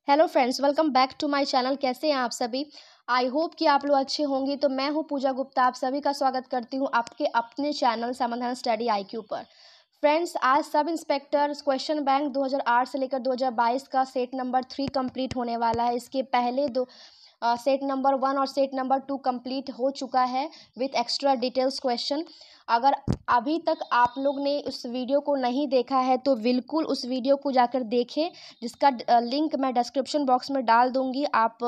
Hello friends, welcome back to my channel. कैसे हैं आप सभी? आई होप कि आप लोग अच्छे होंगे। तो मैं हूं पूजा गुप्ता, आप सभी का स्वागत करती हूं आपके अपने चैनल समाधान स्टडी आईक्यू पर। फ्रेंड्स, आज सब इंस्पेक्टर क्वेश्चन बैंक 2008 से लेकर 2022 का सेट नंबर 3 कंप्लीट होने वाला है। इसके पहले दो सेट नंबर 1 और सेट नंबर 2 कंप्लीट हो चुका है विथ एक्स्ट्रा डिटेल्स क्वेश्चन। अगर अभी तक आप लोग ने उस वीडियो को नहीं देखा है तो बिल्कुल उस वीडियो को जाकर देखें, जिसका लिंक मैं डिस्क्रिप्शन बॉक्स में डाल दूंगी। आप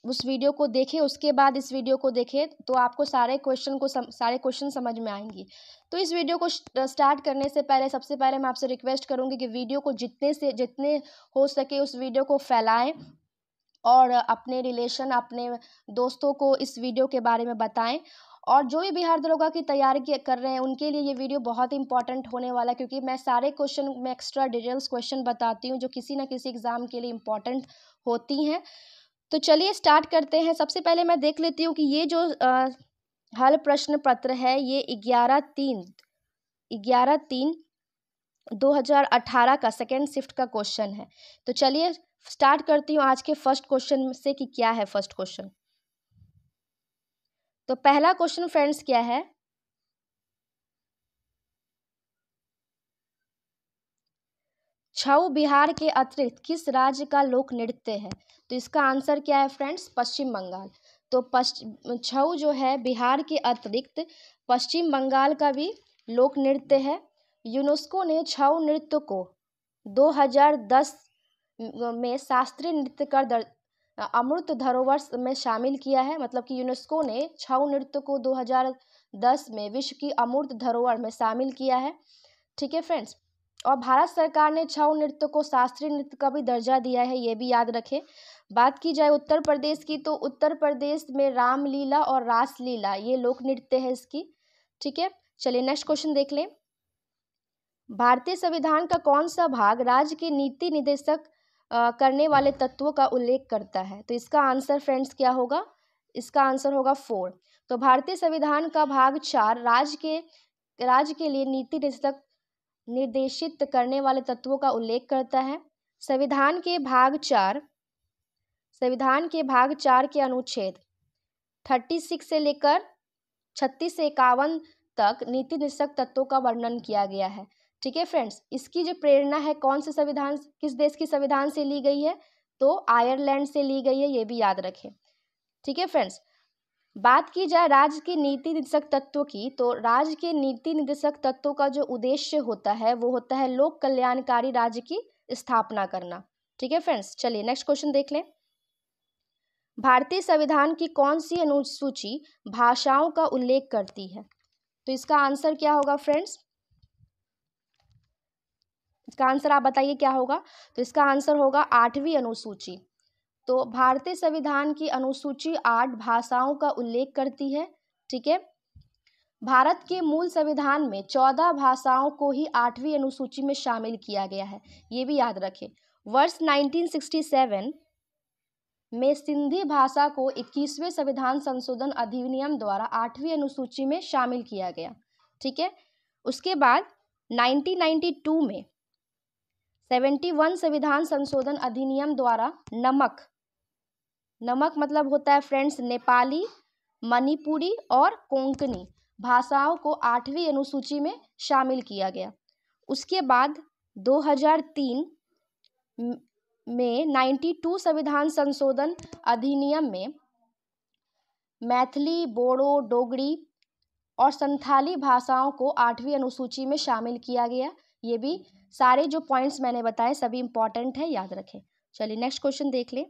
उस वीडियो को देखें, उसके बाद इस वीडियो को देखें तो आपको सारे क्वेश्चन समझ में आएंगी। तो इस वीडियो को स्टार्ट करने से पहले सबसे पहले मैं आपसे रिक्वेस्ट करूंगी कि वीडियो को जितने हो सके उस वीडियो को फैलाएं और अपने रिलेशन, अपने दोस्तों को इस वीडियो के बारे में बताएं। और जो भी बिहार दरोगा की तैयारी कर रहे हैं उनके लिए ये वीडियो बहुत इंपॉर्टेंट होने वाला है, क्योंकि मैं सारे क्वेश्चन में एक्स्ट्रा डिटेल्स क्वेश्चन बताती हूँ जो किसी ना किसी एग्जाम के लिए इम्पॉर्टेंट होती हैं। तो चलिए स्टार्ट करते हैं। सबसे पहले मैं देख लेती हूँ कि ये जो हल प्रश्न पत्र है ये 11/3/2018 का सेकेंड शिफ्ट का क्वेश्चन है। तो चलिए स्टार्ट करती हूँ आज के फर्स्ट क्वेश्चन से कि क्या है फर्स्ट क्वेश्चन। तो पहला क्वेश्चन फ्रेंड्स क्या है? छऊ बिहार के अतिरिक्त किस राज्य का लोक नृत्य है? तो इसका आंसर क्या है फ्रेंड्स? पश्चिम बंगाल। तो छऊ जो है बिहार के अतिरिक्त पश्चिम बंगाल का भी लोक नृत्य है। यूनेस्को ने छऊ नृत्य को 2010 में शास्त्रीय नृत्य का अमूर्त धरोहर में शामिल किया है। मतलब कि यूनेस्को ने छऊ नृत्य को 2010 में विश्व की अमूर्त धरोहर में शामिल किया है। ठीक है फ्रेंड्स। और भारत सरकार ने छऊ नृत्य को शास्त्रीय नृत्य का भी दर्जा दिया है, ये भी याद रखें। बात की जाए उत्तर प्रदेश की, तो उत्तर प्रदेश में रामलीला और रासलीला ये लोक नृत्य है इसकी। ठीक है, चलिए नेक्स्ट क्वेश्चन देख लें। भारतीय संविधान का कौन सा भाग राज्य के नीति निर्देशक करने वाले तत्वों का उल्लेख करता है? तो इसका आंसर फ्रेंड्स क्या होगा? इसका आंसर होगा 4। तो भारतीय संविधान का भाग 4 राज्य के लिए नीति निर्देशित करने वाले तत्वों का उल्लेख करता है। संविधान के भाग 4 के अनुच्छेद 36 से लेकर 36 से 51 तक नीति निर्देशक तत्वों का वर्णन किया गया है। ठीक है फ्रेंड्स, इसकी जो प्रेरणा है कौन से संविधान, किस देश की संविधान से ली गई है? तो आयरलैंड से ली गई है, ये भी याद रखें। ठीक है फ्रेंड्स। बात की जाए राज्य के नीति निर्देशक तत्वों की, तो राज्य के नीति निर्देशक तत्वों का जो उद्देश्य होता है वो होता है लोक कल्याणकारी राज्य की स्थापना करना। ठीक है फ्रेंड्स, चलिए नेक्स्ट क्वेश्चन देख लें। भारतीय संविधान की कौन सी अनुसूची भाषाओं का उल्लेख करती है? तो इसका आंसर क्या होगा फ्रेंड्स? इसका आंसर आप बताइए क्या होगा? तो इसका आंसर होगा 8वीं अनुसूची। तो भारतीय संविधान की अनुसूची 8 भाषाओं का उल्लेख करती है। ठीक है, भारत के मूल संविधान में 14 भाषाओं को ही 8वीं अनुसूची में शामिल किया गया है, ये भी याद रखें। वर्ष 1967 में सिंधी भाषा को 21वें संविधान संशोधन अधिनियम द्वारा 8वीं अनुसूची में शामिल किया गया। ठीक है, उसके बाद 1992 में 71 संविधान संशोधन अधिनियम द्वारा नमक मतलब होता है फ्रेंड्स नेपाली, मणिपुरी और कोंकणी भाषाओं को 8वीं अनुसूची में शामिल किया गया। उसके बाद 2003 में 92 संविधान संशोधन अधिनियम में मैथिली, बोडो, डोगरी और संथाली भाषाओं को 8वीं अनुसूची में शामिल किया गया। ये भी सारे जो पॉइंट्स मैंने बताए सभी इंपॉर्टेंट है, याद रखें। चलिए नेक्स्ट क्वेश्चन देख लें।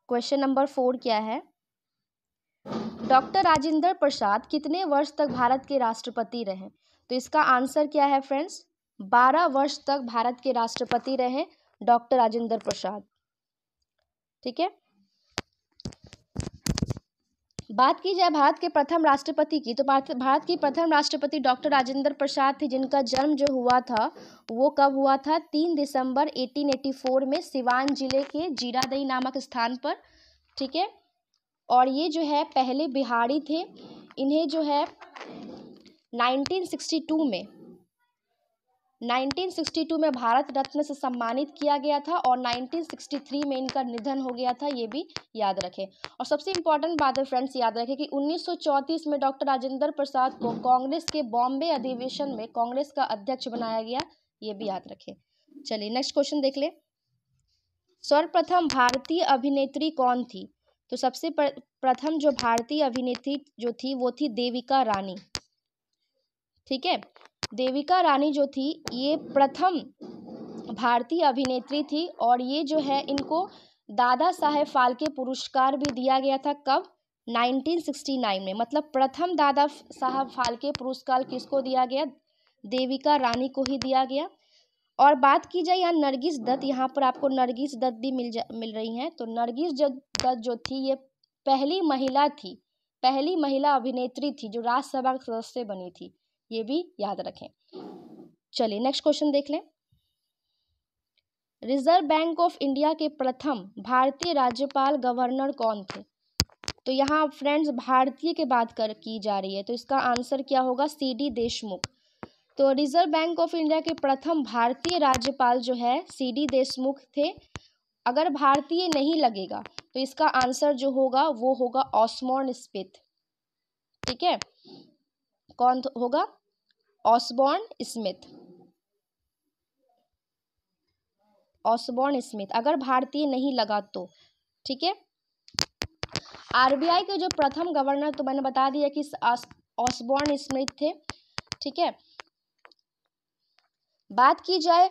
क्वेश्चन नंबर 4 क्या है? डॉक्टर राजेंद्र प्रसाद कितने वर्ष तक भारत के राष्ट्रपति रहे? तो इसका आंसर क्या है फ्रेंड्स? 12 वर्ष तक भारत के राष्ट्रपति रहे डॉक्टर राजेंद्र प्रसाद। ठीक है, बात की जाए भारत के प्रथम राष्ट्रपति की, तो भारत की प्रथम राष्ट्रपति डॉक्टर राजेंद्र प्रसाद थे, जिनका जन्म जो हुआ था वो कब हुआ था? 3 दिसंबर 1884 में सिवान जिले के जीरादई नामक स्थान पर। ठीक है, और ये जो है पहले बिहारी थे। इन्हें जो है 1962 में 1962 में भारत रत्न से सम्मानित किया गया था और 1963 में इनका निधन हो गया था, ये भी याद रखें। और सबसे इम्पोर्टेंट बात है फ्रेंड्स, याद रखें कि 1934 में डॉक्टर राजेंद्र प्रसाद को कांग्रेस के बॉम्बे अधिवेशन में कांग्रेस का अध्यक्ष बनाया गया, ये भी याद रखें। चलिए नेक्स्ट क्वेश्चन देख ले। सर्वप्रथम भारतीय अभिनेत्री कौन थी? तो सबसे प्रथम जो भारतीय अभिनेत्री जो थी वो थी देविका रानी। ठीक है, देविका रानी जो थी ये प्रथम भारतीय अभिनेत्री थी और ये जो है इनको दादा साहेब फाल्के पुरस्कार भी दिया गया था। कब? 1969 में। मतलब प्रथम दादा साहब फाल्के पुरस्कार किसको दिया गया? देविका रानी को ही दिया गया। और बात की जाए यहाँ नरगिस दत्त, यहाँ पर आपको नरगिस दत्त भी मिल रही हैं। तो नरगिस दत्त जो थी ये पहली महिला थी, पहली महिला अभिनेत्री थी जो राज्यसभा सदस्य बनी थी, ये भी याद रखें। चलिए नेक्स्ट क्वेश्चन देख लें। रिजर्व बैंक ऑफ इंडिया के प्रथम भारतीय राज्यपाल गवर्नर कौन थे? तो यहाँ फ्रेंड्स भारतीय के बात की जा रही है, तो इसका आंसर क्या होगा? CD देशमुख। तो रिजर्व बैंक ऑफ इंडिया के प्रथम भारतीय राज्यपाल जो है CD देशमुख थे। अगर भारतीय नहीं लगेगा तो इसका आंसर जो होगा वो होगा ऑसबॉर्न स्मिथ। ठीक है, कौन होगा? Osborne Smith. ऑसबॉर्न स्मिथ अगर भारतीय नहीं लगा तो। ठीक है, RBI के जो प्रथम गवर्नर तो मैंने बता दिया कि ऑसबॉर्न स्मिथ थे। ठीक है, बात की जाए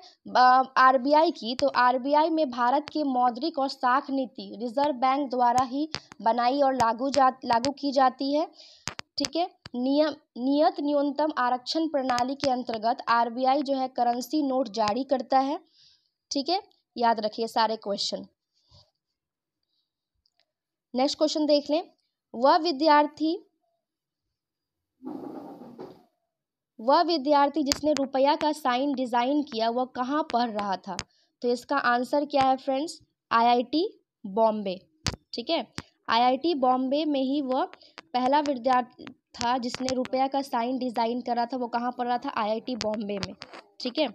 RBI की, तो RBI में भारत की मौद्रिक और साख नीति रिजर्व बैंक द्वारा ही बनाई और लागू की जाती है। ठीक है, नियत न्यूनतम आरक्षण प्रणाली के अंतर्गत RBI जो है करेंसी नोट जारी करता है। ठीक है, याद रखिए सारे क्वेश्चन। नेक्स्ट क्वेश्चन देख लें। वह विद्यार्थी जिसने रुपया का साइन डिजाइन किया वह कहाँ पढ़ रहा था? तो इसका आंसर क्या है फ्रेंड्स? IIT बॉम्बे। ठीक है, IIT बॉम्बे में ही वह पहला विद्यार्थी था जिसने रुपया का साइन डिजाइन करा था। वो कहाँ पढ़ रहा था? IIT बॉम्बे में। ठीक है,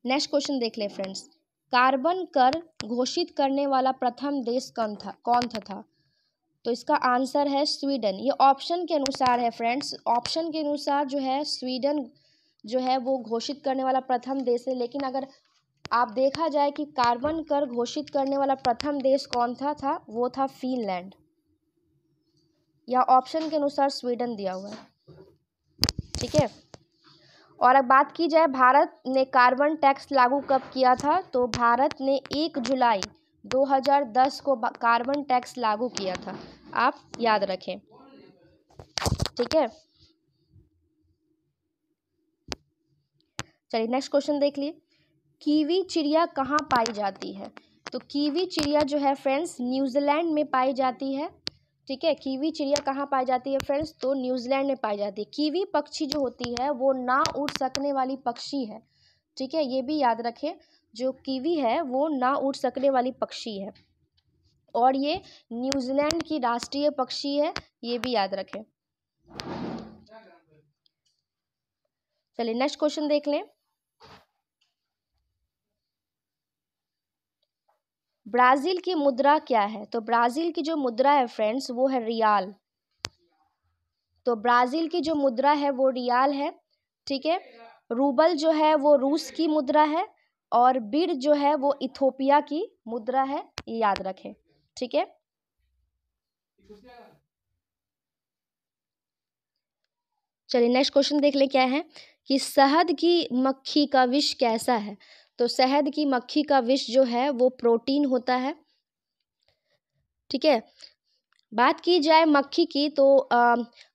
नेक्स्ट क्वेश्चन देख ले फ्रेंड्स। कार्बन कर घोषित करने वाला प्रथम देश कौन था? तो इसका आंसर है स्वीडन। ये ऑप्शन के अनुसार है फ्रेंड्स, ऑप्शन के अनुसार जो है स्वीडन जो है वो घोषित करने वाला प्रथम देश है। लेकिन अगर आप देखा जाए कि कार्बन कर घोषित करने वाला प्रथम देश कौन था वो था फिनलैंड। या ऑप्शन के अनुसार स्वीडन दिया हुआ है। ठीक है, और अब बात की जाए भारत ने कार्बन टैक्स लागू कब किया था? तो भारत ने 1 जुलाई 2010 को कार्बन टैक्स लागू किया था, आप याद रखें। ठीक है, चलिए नेक्स्ट क्वेश्चन देख लिए। कीवी चिड़िया कहाँ पाई जाती है? तो कीवी चिड़िया जो है फ्रेंड्स न्यूजीलैंड में पाई जाती है। ठीक है, कीवी चिड़िया कहाँ पाई जाती है फ्रेंड्स? तो न्यूजीलैंड में पाई जाती है। कीवी पक्षी जो होती है वो ना उड़ सकने वाली पक्षी है। ठीक है, ये भी याद रखें, जो कीवी है वो ना उड़ सकने वाली पक्षी है और ये न्यूजीलैंड की राष्ट्रीय पक्षी है, ये भी याद रखें। चलिए नेक्स्ट क्वेश्चन देख लें। ब्राजील की मुद्रा क्या है? तो ब्राजील की जो मुद्रा है फ्रेंड्स वो है रियाल। तो ब्राजील की जो मुद्रा है वो रियाल है। ठीक है, रूबल जो है वो रूस की मुद्रा है और बीड जो है वो इथोपिया की मुद्रा है, ये याद रखें। ठीक है, चलिए नेक्स्ट क्वेश्चन देख ले क्या है कि शहद की मक्खी का विष कैसा है? तो शहद की मक्खी का विष जो है वो प्रोटीन होता है। ठीक है, बात की जाए मक्खी की तो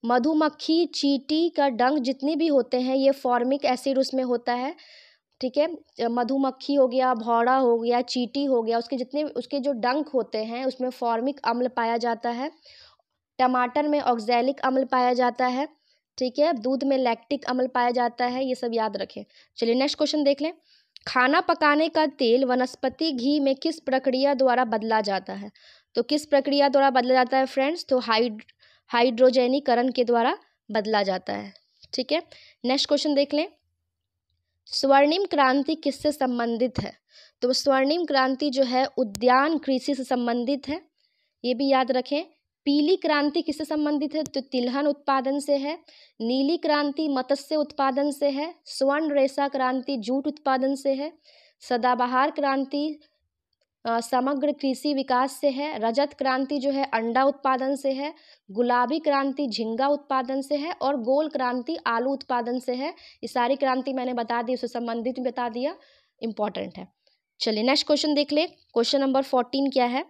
मधुमक्खी, चींटी का डंक जितने भी होते हैं ये फॉर्मिक एसिड उसमें होता है। ठीक है, मधुमक्खी हो गया, भौरा हो गया, चींटी हो गया, उसके जो डंक होते हैं उसमें फॉर्मिक अम्ल पाया जाता है। टमाटर में ऑक्सैलिक अम्ल पाया जाता है। ठीक है, दूध में लैक्टिक अम्ल पाया जाता है, ये सब याद रखें। चलिए नेक्स्ट क्वेश्चन देख लें। खाना पकाने का तेल वनस्पति घी में किस प्रक्रिया द्वारा बदला जाता है? तो किस प्रक्रिया द्वारा बदला जाता है फ्रेंड्स? तो हाइड्रोजनीकरण के द्वारा बदला जाता है। ठीक है, नेक्स्ट क्वेश्चन देख लें। स्वर्णिम क्रांति किससे संबंधित है? तो स्वर्णिम क्रांति जो है उद्यान कृषि से संबंधित है, ये भी याद रखें। पीली क्रांति किससे संबंधित है? तो तिलहन उत्पादन से है। नीली क्रांति मत्स्य उत्पादन से है। स्वर्ण रेशा क्रांति जूट उत्पादन से है। सदाबहार क्रांति समग्र कृषि विकास से है। रजत क्रांति जो है अंडा उत्पादन से है। गुलाबी क्रांति झींगा उत्पादन से है। और गोल क्रांति आलू उत्पादन से है। ये सारी क्रांति मैंने बता दी, उससे संबंधित बता दिया, इंपॉर्टेंट है। चलिए नेक्स्ट क्वेश्चन देख ले। क्वेश्चन नंबर 14 क्या है?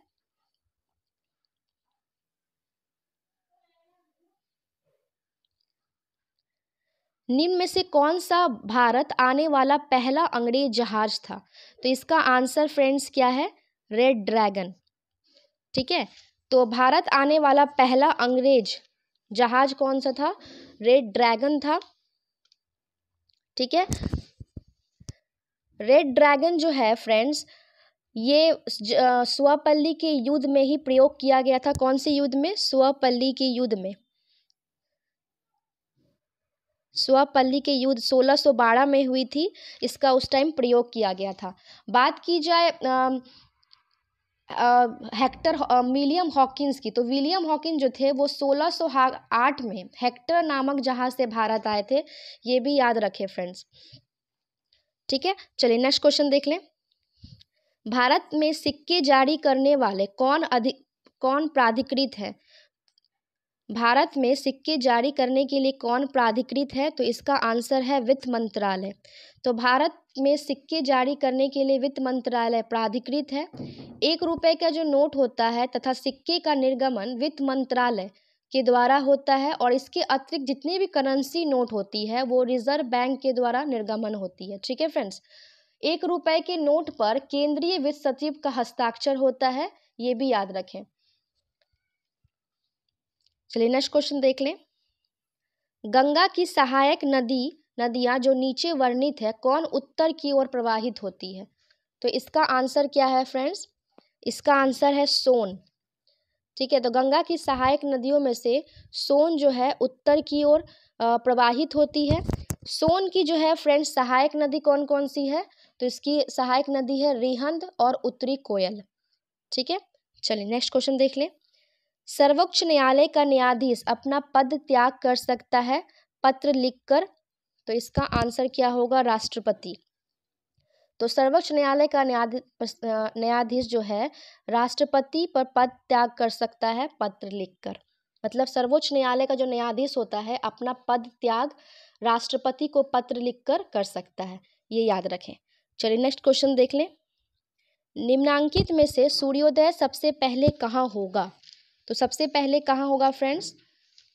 निम्न में से कौन सा भारत आने वाला पहला अंग्रेज जहाज था? तो इसका आंसर फ्रेंड्स क्या है? Red dragon. ठीक है, तो भारत आने वाला पहला अंग्रेज जहाज कौन सा था? रेड ड्रैगन था। ठीक है, रेड ड्रैगन जो है फ्रेंड्स, ये स्वपल्ली के युद्ध में ही प्रयोग किया गया था। कौन से युद्ध में? स्वपल्ली के युद्ध में। स्वपल्ली के युद्ध 1612 में हुई थी, इसका उस टाइम प्रयोग किया गया था। बात की जाए विलियम हॉकिंस की, तो विलियम हॉकिंस जो थे वो 1608 में हेक्टर नामक जहाज से भारत आए थे, ये भी याद रखें फ्रेंड्स। ठीक है, चलिए नेक्स्ट क्वेश्चन देख लें। भारत में सिक्के जारी करने वाले कौन प्राधिकृत है? भारत में सिक्के जारी करने के लिए कौन प्राधिकृत है? तो इसका आंसर है वित्त मंत्रालय। तो भारत में सिक्के जारी करने के लिए वित्त मंत्रालय प्राधिकृत है। 1 रुपए का जो नोट होता है तथा सिक्के का निर्गमन वित्त मंत्रालय के द्वारा होता है, और इसके अतिरिक्त जितनी भी करेंसी नोट होती है वो रिजर्व बैंक के द्वारा निर्गमन होती है। ठीक है फ्रेंड्स, 1 रुपए के नोट पर केंद्रीय वित्त सचिव का हस्ताक्षर होता है, ये भी याद रखें। चलिए नेक्स्ट क्वेश्चन देख लें। गंगा की सहायक नदियां जो नीचे वर्णित है, कौन उत्तर की ओर प्रवाहित होती है? तो इसका आंसर क्या है फ्रेंड्स? इसका आंसर है सोन। ठीक है, तो गंगा की सहायक नदियों में से सोन जो है उत्तर की ओर प्रवाहित होती है। सोन की जो है फ्रेंड्स सहायक नदी कौन कौन सी है? तो इसकी सहायक नदी है रिहंद और उत्तरी कोयल। ठीक है, चलिए नेक्स्ट क्वेश्चन देख लें। सर्वोच्च न्यायालय का न्यायाधीश अपना पद त्याग कर सकता है पत्र लिखकर? तो इसका आंसर क्या होगा? राष्ट्रपति। तो सर्वोच्च न्यायालय का न्यायाधीश जो है राष्ट्रपति पर पद त्याग कर सकता है पत्र लिखकर। मतलब सर्वोच्च न्यायालय का जो न्यायाधीश होता है अपना पद त्याग राष्ट्रपति को पत्र लिखकर कर सकता है, ये याद रखें। चलिए नेक्स्ट क्वेश्चन देख लें। निम्नांकित में से सूर्योदय सबसे पहले कहाँ होगा? तो सबसे पहले कहाँ होगा फ्रेंड्स?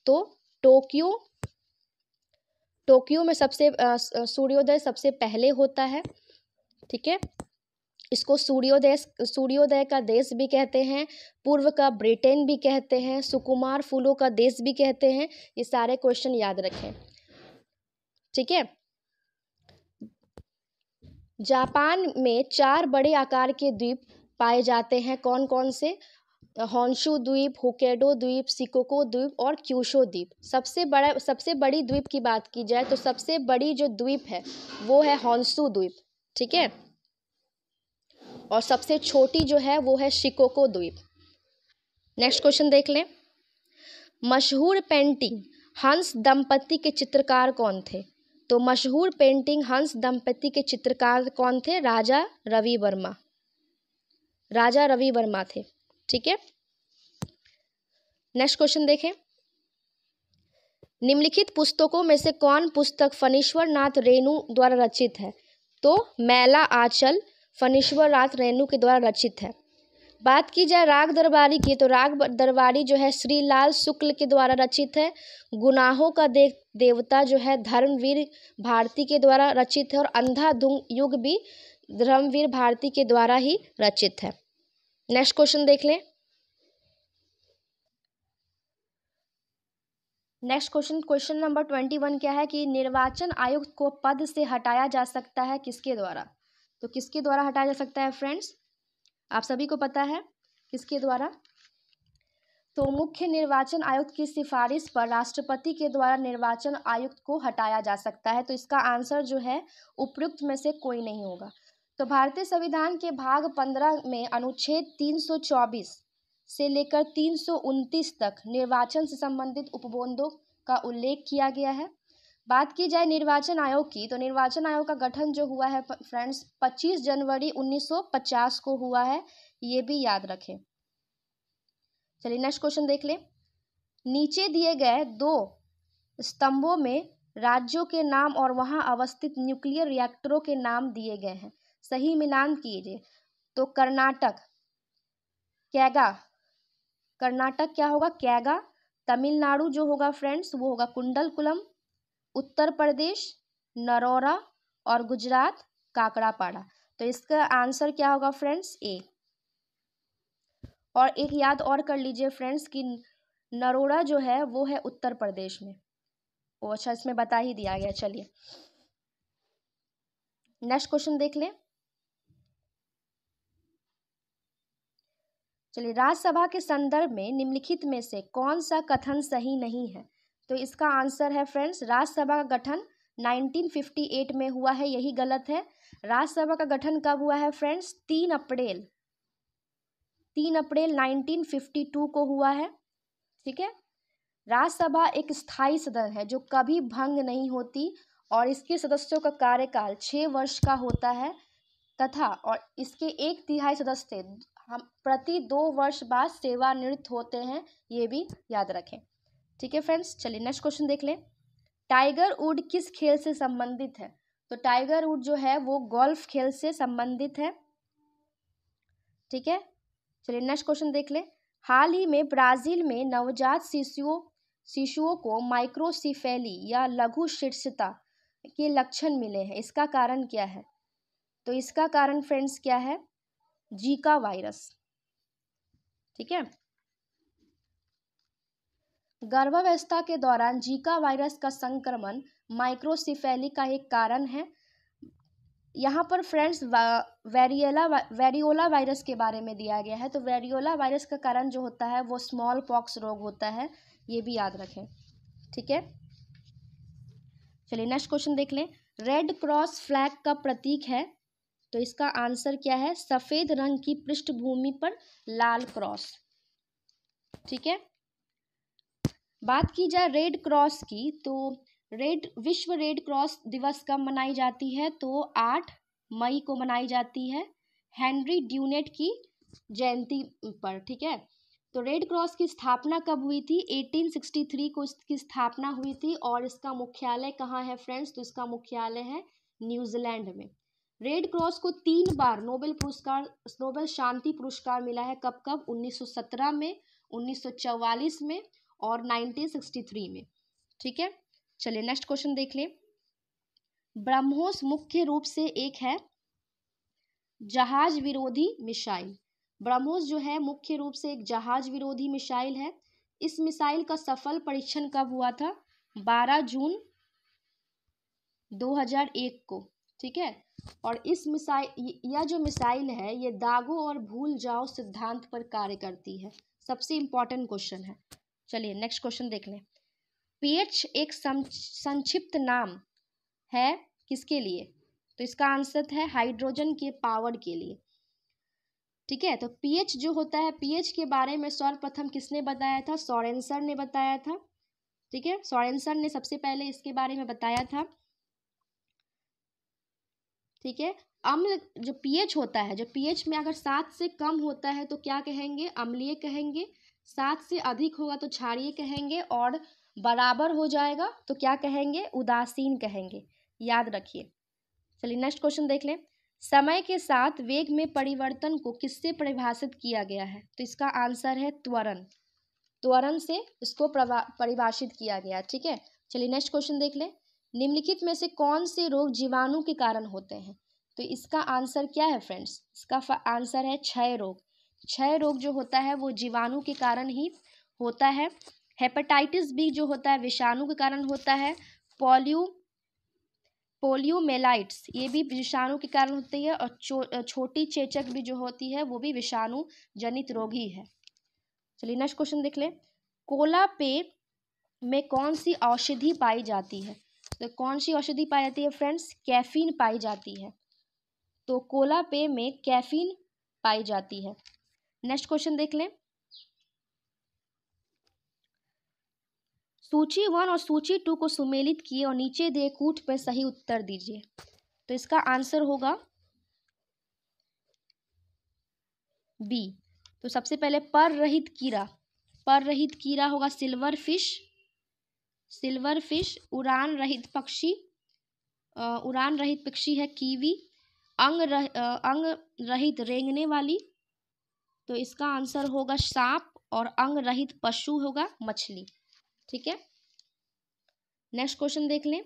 तो टोक्यो में सूर्योदय सबसे पहले होता है। ठीक है, इसको सूर्योदय का देश भी कहते हैं, पूर्व का ब्रिटेन भी कहते हैं, सुकुमार फूलों का देश भी कहते हैं। ये सारे क्वेश्चन याद रखें। ठीक है, जापान में 4 बड़े आकार के द्वीप पाए जाते हैं, कौन कौन से? होन्शु द्वीप, होक्काइडो द्वीप, शिकोको द्वीप और क्यूशो द्वीप। सबसे बड़ी द्वीप की बात की जाए तो सबसे बड़ी जो द्वीप है वो है होन्शु द्वीप। ठीक है, और सबसे छोटी जो है वो है शिकोको द्वीप। नेक्स्ट क्वेश्चन देख लें। मशहूर पेंटिंग हंस दंपति के चित्रकार कौन थे? तो मशहूर पेंटिंग हंस दंपति के चित्रकार कौन थे? राजा रवि वर्मा थे। ठीक है, नेक्स्ट क्वेश्चन देखें। निम्नलिखित पुस्तकों में से कौन पुस्तक फणीश्वर नाथ रेणु द्वारा रचित है? तो मैला आंचल फणीश्वर नाथ रेणु के द्वारा रचित है। बात की जाए राग दरबारी की, तो राग दरबारी जो है श्रीलाल शुक्ल के द्वारा रचित है। गुनाहों का देवता जो है धर्मवीर भारती के द्वारा रचित है, और अंधाधुन युग भी धर्मवीर भारती के द्वारा ही रचित है। नेक्स्ट क्वेश्चन देख लें। नेक्स्ट क्वेश्चन नंबर 21 क्या है कि निर्वाचन आयुक्त को पद से हटाया जा सकता है किसके द्वारा? तो किसके द्वारा हटाया जा सकता है फ्रेंड्स? आप सभी को पता है किसके द्वारा? तो मुख्य निर्वाचन आयुक्त की सिफारिश पर राष्ट्रपति के द्वारा निर्वाचन आयुक्त को हटाया जा सकता है। तो इसका आंसर जो है उपयुक्त में से कोई नहीं होगा। तो भारतीय संविधान के भाग 15 में अनुच्छेद 324 से लेकर 329 तक निर्वाचन से संबंधित उपबंधों का उल्लेख किया गया है। बात की जाए निर्वाचन आयोग की, तो निर्वाचन आयोग का गठन जो हुआ है फ्रेंड्स 25 जनवरी 1950 को हुआ है, ये भी याद रखें। चलिए नेक्स्ट क्वेश्चन देख लें। नीचे दिए गए 2 स्तंभों में राज्यों के नाम और वहां अवस्थित न्यूक्लियर रिएक्टरों के नाम दिए गए हैं, सही मिलान कीजिए। तो कर्नाटक कैगा, कर्नाटक क्या होगा कैगा, तमिलनाडु जो होगा फ्रेंड्स वो होगा कुंडलकुलम, उत्तर प्रदेश नरोरा और गुजरात काकड़ापाड़ा। तो इसका आंसर क्या होगा फ्रेंड्स ए। और एक याद और कर लीजिए फ्रेंड्स कि नरोरा जो है वो है उत्तर प्रदेश में। वो अच्छा इसमें बता ही दिया गया। चलिए नेक्स्ट क्वेश्चन देख लें। चलिए राज्यसभा के संदर्भ में निम्नलिखित में से कौन सा कथन सही नहीं है। तो इसका आंसर है फ्रेंड्स राज्यसभा का गठन 1958 में हुआ है, यही गलत है। राज्यसभा का गठन कब हुआ है फ्रेंड्स 3 अप्रैल 1952 को हुआ है। ठीक है। राज्यसभा एक स्थायी सदन है जो कभी भंग नहीं होती और इसके सदस्यों का कार्यकाल 6 वर्ष का होता है तथा और इसके 1/3 सदस्य हम प्रति 2 वर्ष बाद सेवानिवृत्त होते हैं, ये भी याद रखें। ठीक है फ्रेंड्स। चलिए नेक्स्ट क्वेश्चन देख लें। टाइगर वुड किस खेल से संबंधित है। तो टाइगर वुड जो है वो गोल्फ खेल से संबंधित है। ठीक है। चलिए नेक्स्ट क्वेश्चन देख लें। हाल ही में ब्राजील में नवजात शिशुओं को माइक्रोसिफेली या लघु शीर्षता के लक्षण मिले हैं, इसका कारण क्या है। तो इसका कारण फ्रेंड्स क्या है जीका वायरस। ठीक है। गर्भावस्था के दौरान जीका वायरस का संक्रमण माइक्रोसिफेली का एक कारण है। यहाँ पर फ्रेंड्स वेरियोला वायरस के बारे में दिया गया है। तो वेरियोला वायरस का कारण जो होता है वो स्मॉल पॉक्स रोग होता है, ये भी याद रखें। ठीक है। चलिए नेक्स्ट क्वेश्चन देख लें। रेड क्रॉस फ्लैग का प्रतीक है। तो इसका आंसर क्या है सफेद रंग की पृष्ठभूमि पर लाल क्रॉस। ठीक है। बात की जाए रेड क्रॉस की, तो विश्व रेड क्रॉस दिवस कब मनाई जाती है। तो 8 मई को मनाई जाती है हेनरी ड्यूनेट की जयंती पर। ठीक है। तो रेड क्रॉस की स्थापना कब हुई थी 1863 को इसकी स्थापना हुई थी और इसका मुख्यालय कहाँ है फ्रेंड्स। तो इसका मुख्यालय है न्यूजीलैंड में। रेड क्रॉस को 3 बार नोबेल शांति पुरस्कार मिला है। कब कब 1917 में, 1944 में और 1963 में। ठीक है। चलिए नेक्स्ट क्वेश्चन देख लें। ब्रह्मोस मुख्य रूप से एक है जहाज विरोधी मिसाइल। ब्रह्मोस जो है मुख्य रूप से एक जहाज विरोधी मिसाइल है। इस मिसाइल का सफल परीक्षण कब हुआ था 12 जून 2001 को। ठीक है। और इस यह जो मिसाइल है ये दागो और भूल जाओ सिद्धांत पर कार्य करती है। सबसे इंपॉर्टेंट क्वेश्चन है। चलिए नेक्स्ट क्वेश्चन देख लें। पीएच एक संक्षिप्त नाम है किसके लिए। तो इसका आंसर है हाइड्रोजन के पावर के लिए। ठीक है। तो पीएच जो होता है, पीएच के बारे में सर्वप्रथम किसने बताया था सोरेनसन ने बताया था। ठीक है। सोरेनसन ने सबसे पहले इसके बारे में बताया था। ठीक है। अम्ल जो पीएच होता है, जो पीएच में अगर 7 से कम होता है तो क्या कहेंगे अम्लीय कहेंगे, 7 से अधिक होगा तो क्षारीय कहेंगे और बराबर हो जाएगा तो क्या कहेंगे उदासीन कहेंगे, याद रखिए। चलिए नेक्स्ट क्वेश्चन देख लें। समय के साथ वेग में परिवर्तन को किससे परिभाषित किया गया है। तो इसका आंसर है त्वरण। त्वरण से इसको परिभाषित किया गया। ठीक है। चलिए नेक्स्ट क्वेश्चन देख लें। निम्नलिखित में से कौन से रोग जीवाणु के कारण होते हैं। तो इसका आंसर क्या है फ्रेंड्स, इसका आंसर है क्षय रोग। क्षय रोग जो होता है वो जीवाणु के कारण ही होता है। हेपेटाइटिस बी जो होता है विषाणु के कारण होता है। पोलियोमेलाइट्स ये भी विषाणु के कारण होती है और छोटी चेचक भी जो होती है वो भी विषाणु जनित रोग ही है। चलिए नेक्स्ट क्वेश्चन देख लें। कोला पेय में कौन सी औषधि पाई जाती है? तो कौन सी औषधि पाई जाती है फ्रेंड्स? कैफीन पाई जाती है। तो कोला पेय में कैफीन पाई जाती है। नेक्स्ट क्वेश्चन देख लें। सूची 1 और सूची 2 को सुमेलित किए और नीचे दिए कूट पर सही उत्तर दीजिए। तो इसका आंसर होगा बी। तो सबसे पहले पर रहित कीड़ा होगा सिल्वर फिश। उड़ान रहित पक्षी है कीवी। अंग रहित रेंगने वाली, तो इसका आंसर होगा सांप। और अंग रहित पशु होगा मछली। ठीक है, नेक्स्ट क्वेश्चन देख लें।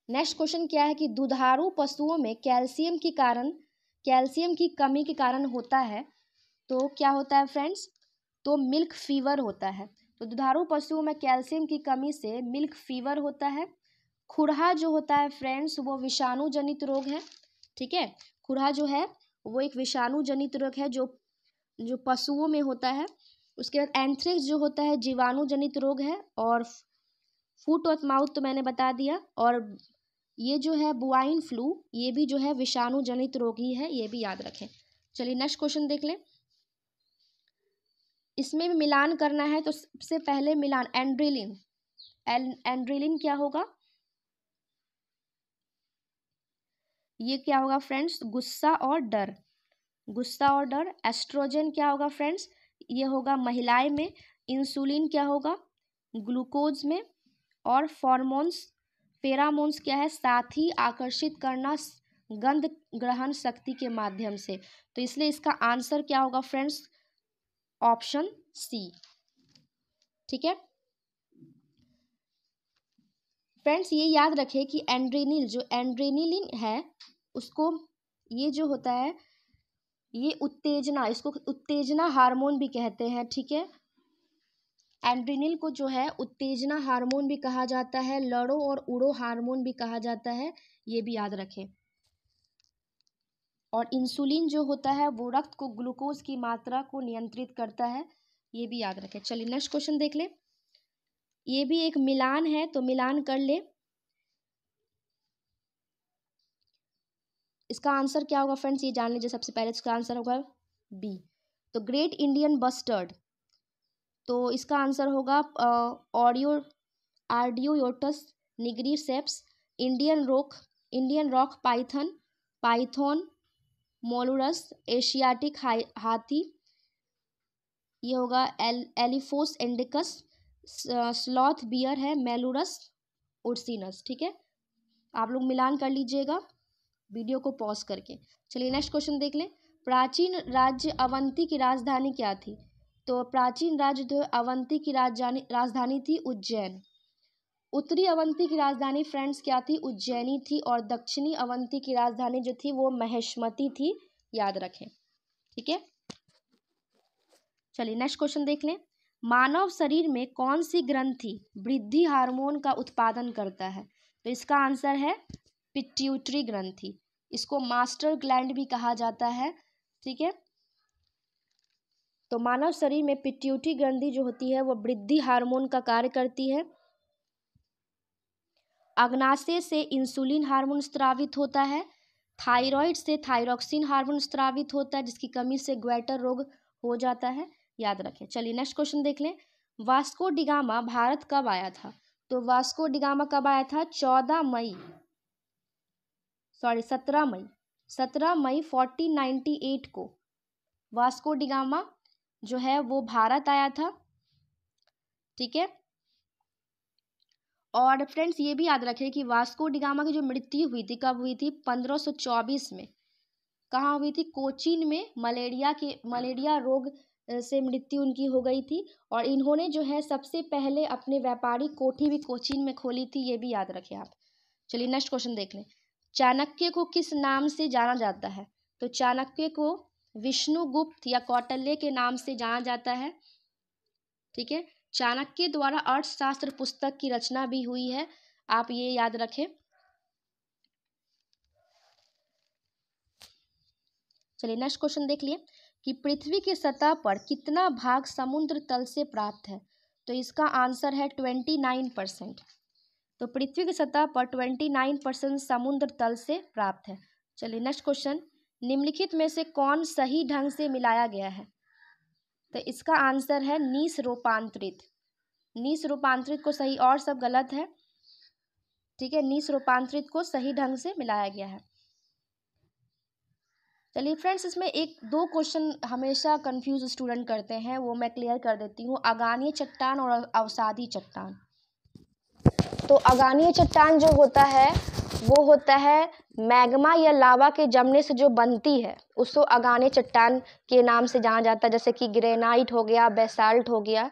नेक्स्ट क्वेश्चन क्या है कि दुधारू पशुओं में कैल्शियम की कमी के कारण होता है। तो क्या होता है फ्रेंड्स? तो मिल्क फीवर होता है। तो दुधारू पशुओं में कैल्शियम की कमी से मिल्क फीवर होता है। खुरहा जो होता है फ्रेंड्स वो विषाणु जनित रोग है। ठीक है, खुरहा जो है वो एक विषाणु जनित रोग है जो पशुओं में होता है। उसके बाद एंथ्रेक्स जो होता है जीवाणु जनित रोग है। और फुट और माउथ तो मैंने बता दिया। और ये जो है बुआइन फ्लू, ये भी जो है विषाणु जनित रोग ही है, ये भी याद रखें। चलिए नेक्स्ट क्वेश्चन देख लें। इसमें भी मिलान करना है। तो सबसे पहले मिलान एंड्रेलिन क्या होगा? ये क्या होगा फ्रेंड्स? गुस्सा और डर। एस्ट्रोजन क्या होगा फ्रेंड्स? ये होगा महिलाएं में। इंसुलिन क्या होगा? ग्लूकोज में। और फेरामोन्स क्या है? साथी आकर्षित करना गंध ग्रहण शक्ति के माध्यम से। तो इसलिए इसका आंसर क्या होगा फ्रेंड्स? Option C. ठीक है फ्रेंड्स, ये याद रखें कि एंड्रेनिलिन है उसको, ये जो होता है ये इसको उत्तेजना हार्मोन भी कहते हैं। ठीक है, एंड्रेनिल को जो है उत्तेजना हार्मोन भी कहा जाता है, लड़ो और उड़ो हार्मोन भी कहा जाता है, ये भी याद रखें। और इंसुलिन जो होता है वो रक्त को ग्लूकोज की मात्रा को नियंत्रित करता है, ये भी याद रखें। चलिए नेक्स्ट क्वेश्चन देख ले। ये भी एक मिलान है, तो मिलान कर ले। इसका आंसर क्या होगा फ्रेंड्स? ये जान लीजिए सबसे पहले। इसका आंसर होगा बी। तो ग्रेट इंडियन बस्टर्ड, तो इसका आंसर होगा Ardeotis nigriceps. Indian rock python molurus. Asiatic हाथी, ये होगा एलिफोस इंडिकस। स्लॉथ बियर है मेलुरस उर्सिनस। ठीक है, आप लोग मिलान कर लीजिएगा वीडियो को पॉज करके। चलिए नेक्स्ट क्वेश्चन देख लें। प्राचीन राज्य अवंती की राजधानी क्या थी? तो प्राचीन राज्य जो अवंती की राजधानी थी उज्जैन। उत्तरी अवंती की राजधानी फ्रेंड्स क्या थी? उज्जैनी थी। और दक्षिणी अवंती की राजधानी जो थी वो महेश्मती थी, याद रखें। ठीक है, चलिए नेक्स्ट क्वेश्चन देख लें। मानव शरीर में कौन सी ग्रंथि वृद्धि हार्मोन का उत्पादन करता है? तो इसका आंसर है पिट्यूटरी ग्रंथि। इसको मास्टर ग्लैंड भी कहा जाता है। ठीक है, तो मानव शरीर में पिट्यूटरी ग्रंथि जो होती है वो वृद्धि हार्मोन का कार्य करती है। अग्नाशय से इंसुलिन हार्मोन स्रावित होता है। थायराइड से थायरॉक्सिन हार्मोन स्रावित होता है, जिसकी कमी से ग्वेटर रोग हो जाता है, याद रखें। चलिए नेक्स्ट क्वेश्चन देख लें। वास्को डिगामा भारत कब आया था? तो वास्को डिगामा कब आया था? 17 मई 1498 को वास्को डिगामा जो है वो भारत आया था। ठीक है, और फ्रेंड्स ये भी याद रखें कि वास्को डिगामा की जो मृत्यु हुई थी कब हुई थी? 1524 में। कहाँ हुई थी? कोचीन में मलेरिया रोग से मृत्यु उनकी हो गई थी। और इन्होंने जो है सबसे पहले अपने व्यापारिक कोठी भी कोचीन में खोली थी, ये भी याद रखें आप। चलिए नेक्स्ट क्वेश्चन देख लें। चाणक्य को किस नाम से जाना जाता है? तो चाणक्य को विष्णुगुप्त या कौटिल्य के नाम से जाना जाता है। ठीक है, चाणक्य द्वारा अर्थशास्त्र पुस्तक की रचना भी हुई है, आप ये याद रखें। चलिए नेक्स्ट क्वेश्चन देख लिए कि पृथ्वी की सतह पर कितना भाग समुद्र तल से प्राप्त है। तो इसका आंसर है 29%। तो पृथ्वी की सतह पर 29% समुद्र तल से प्राप्त है। चलिए नेक्स्ट क्वेश्चन, निम्नलिखित में से कौन सही ढंग से मिलाया गया है। तो इसका आंसर है निस रूपांतरित। निस रूपांतरित को सही और सब गलत है, ठीक है। निस रूपांतरित को सही ढंग से मिलाया गया है। चलिए फ्रेंड्स, इसमें एक दो क्वेश्चन हमेशा कंफ्यूज स्टूडेंट करते हैं, वो मैं क्लियर कर देती हूँ। अगानीय चट्टान और अवसादी चट्टान। तो अगानीय चट्टान जो होता है वो होता है मैग्मा या लावा के जमने से जो बनती है, उसको अगानीय चट्टान के नाम से जाना जाता है, जैसे कि ग्रेनाइट हो गया, बेसाल्ट हो गया।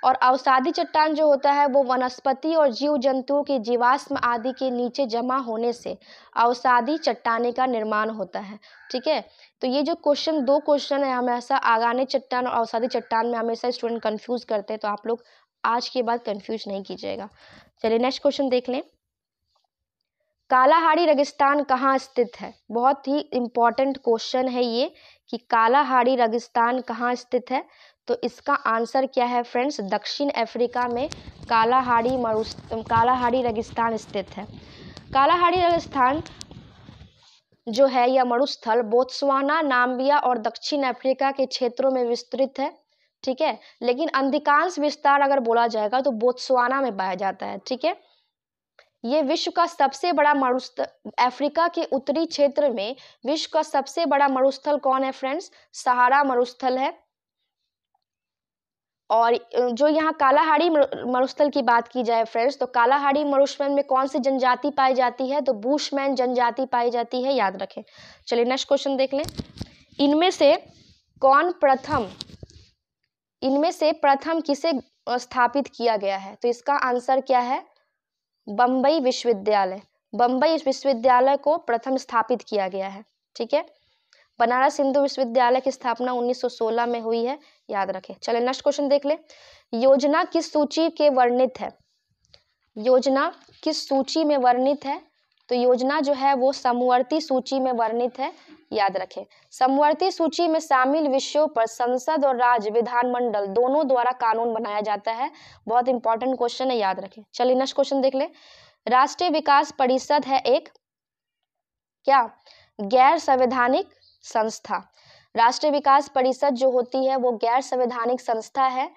और अवसादी चट्टान जो होता है वो वनस्पति और जीव जंतुओं के जीवाश्म आदि के नीचे जमा होने से अवसादी चट्टाने का निर्माण होता है, ठीक है। तो ये जो क्वेश्चन, दो क्वेश्चन है, हमेशा अगानीय चट्टान और अवसादी चट्टान में हमेशा स्टूडेंट कंफ्यूज करते हैं, तो आप लोग आज के बाद कंफ्यूज नहीं कीजिएगा। चलिए नेक्स्ट क्वेश्चन देख लें। कालाहाड़ी रेगिस्तान कहाँ स्थित है। बहुत ही इंपॉर्टेंट क्वेश्चन है ये कि कालाहाड़ी रेगिस्तान कहाँ स्थित है। तो इसका आंसर क्या है फ्रेंड्स, दक्षिण अफ्रीका में कालाहाड़ी रेगिस्तान स्थित है। कालाहाड़ी रेगिस्तान जो है यह मरुस्थल बोत्सवाना, नाम्बिया और दक्षिण अफ्रीका के क्षेत्रों में विस्तृत है, ठीक है। लेकिन अधिकांश विस्तार अगर बोला जाएगा तो बोत्सवाना में पाया जाता है, ठीक है। ये विश्व का सबसे बड़ा मरुस्थल, अफ्रीका के उत्तरी क्षेत्र में विश्व का सबसे बड़ा मरुस्थल कौन है फ्रेंड्स, सहारा मरुस्थल है। और जो यहाँ कालाहाड़ी मरुस्थल की बात की जाए फ्रेंड्स, तो कालाहाड़ी मरुस्थल में कौन सी जनजाति पाई जाती है, तो बुशमैन जनजाति पाई जाती है, याद रखें। चलिए नेक्स्ट क्वेश्चन देख लें। इनमें से प्रथम किसे स्थापित किया गया है। तो इसका आंसर क्या है, बम्बई विश्वविद्यालय। बम्बई विश्वविद्यालय को प्रथम स्थापित किया गया है, ठीक है। बनारस हिंदू विश्वविद्यालय की स्थापना 1916 में हुई है, याद रखें। चलिए नेक्स्ट क्वेश्चन देख ले। योजना किस सूची के वर्णित है। योजना किस सूची में वर्णित है। तो योजना जो है वो समवर्ती सूची में वर्णित है, याद रखें। समवर्ती सूची में शामिल विषयों पर संसद और राज्य विधानमंडल दोनों द्वारा कानून बनाया जाता है। बहुत इंपॉर्टेंट क्वेश्चन है, याद रखें। चलिए नेक्स्ट क्वेश्चन देख ले। राष्ट्रीय विकास परिषद है एक क्या, गैर संवैधानिक संस्था। राष्ट्रीय विकास परिषद जो होती है वो गैर संवैधानिक संस्था है।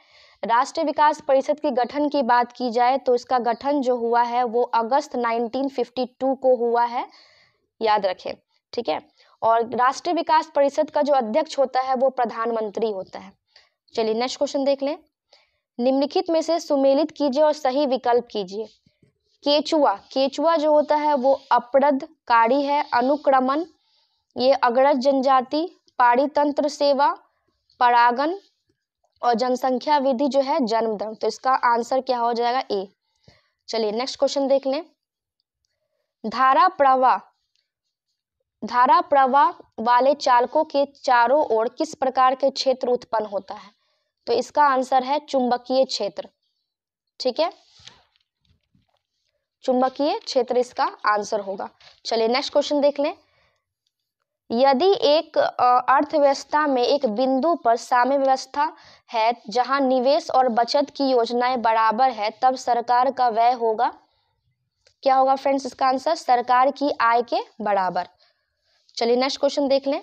राष्ट्रीय विकास परिषद के गठन की बात की जाए तो इसका गठन जो हुआ है वो अगस्त 1952 को हुआ है, याद रखें, ठीक है। और राष्ट्रीय विकास परिषद का जो अध्यक्ष होता है वो प्रधानमंत्री होता है। चलिए नेक्स्ट क्वेश्चन देख लें। निम्नलिखित में से सुमेलित कीजिए और सही विकल्प कीजिए। केचुआ, केचुआ जो होता है वो अपरदकारी है। अनुक्रमण, ये अग्रज जनजाति। पाड़ीतंत्र सेवा, परागण और जनसंख्या विधि जो है जन्म दर। तो इसका आंसर क्या हो जाएगा, ए। चलिए नेक्स्ट क्वेश्चन देख लें। धारा प्रवाह वाले चालकों के चारों ओर किस प्रकार के क्षेत्र उत्पन्न होता है। तो इसका आंसर है चुंबकीय क्षेत्र, ठीक है। चुंबकीय क्षेत्र इसका आंसर होगा। चलिए नेक्स्ट क्वेश्चन देख लें। यदि एक अर्थव्यवस्था में एक बिंदु पर साम्य व्यवस्था है जहां निवेश और बचत की योजनाएं बराबर है, तब सरकार का व्यय होगा, क्या होगा फ्रेंड्स, इसका आंसर सरकार की आय के बराबर। चलिए नेक्स्ट क्वेश्चन देख लें।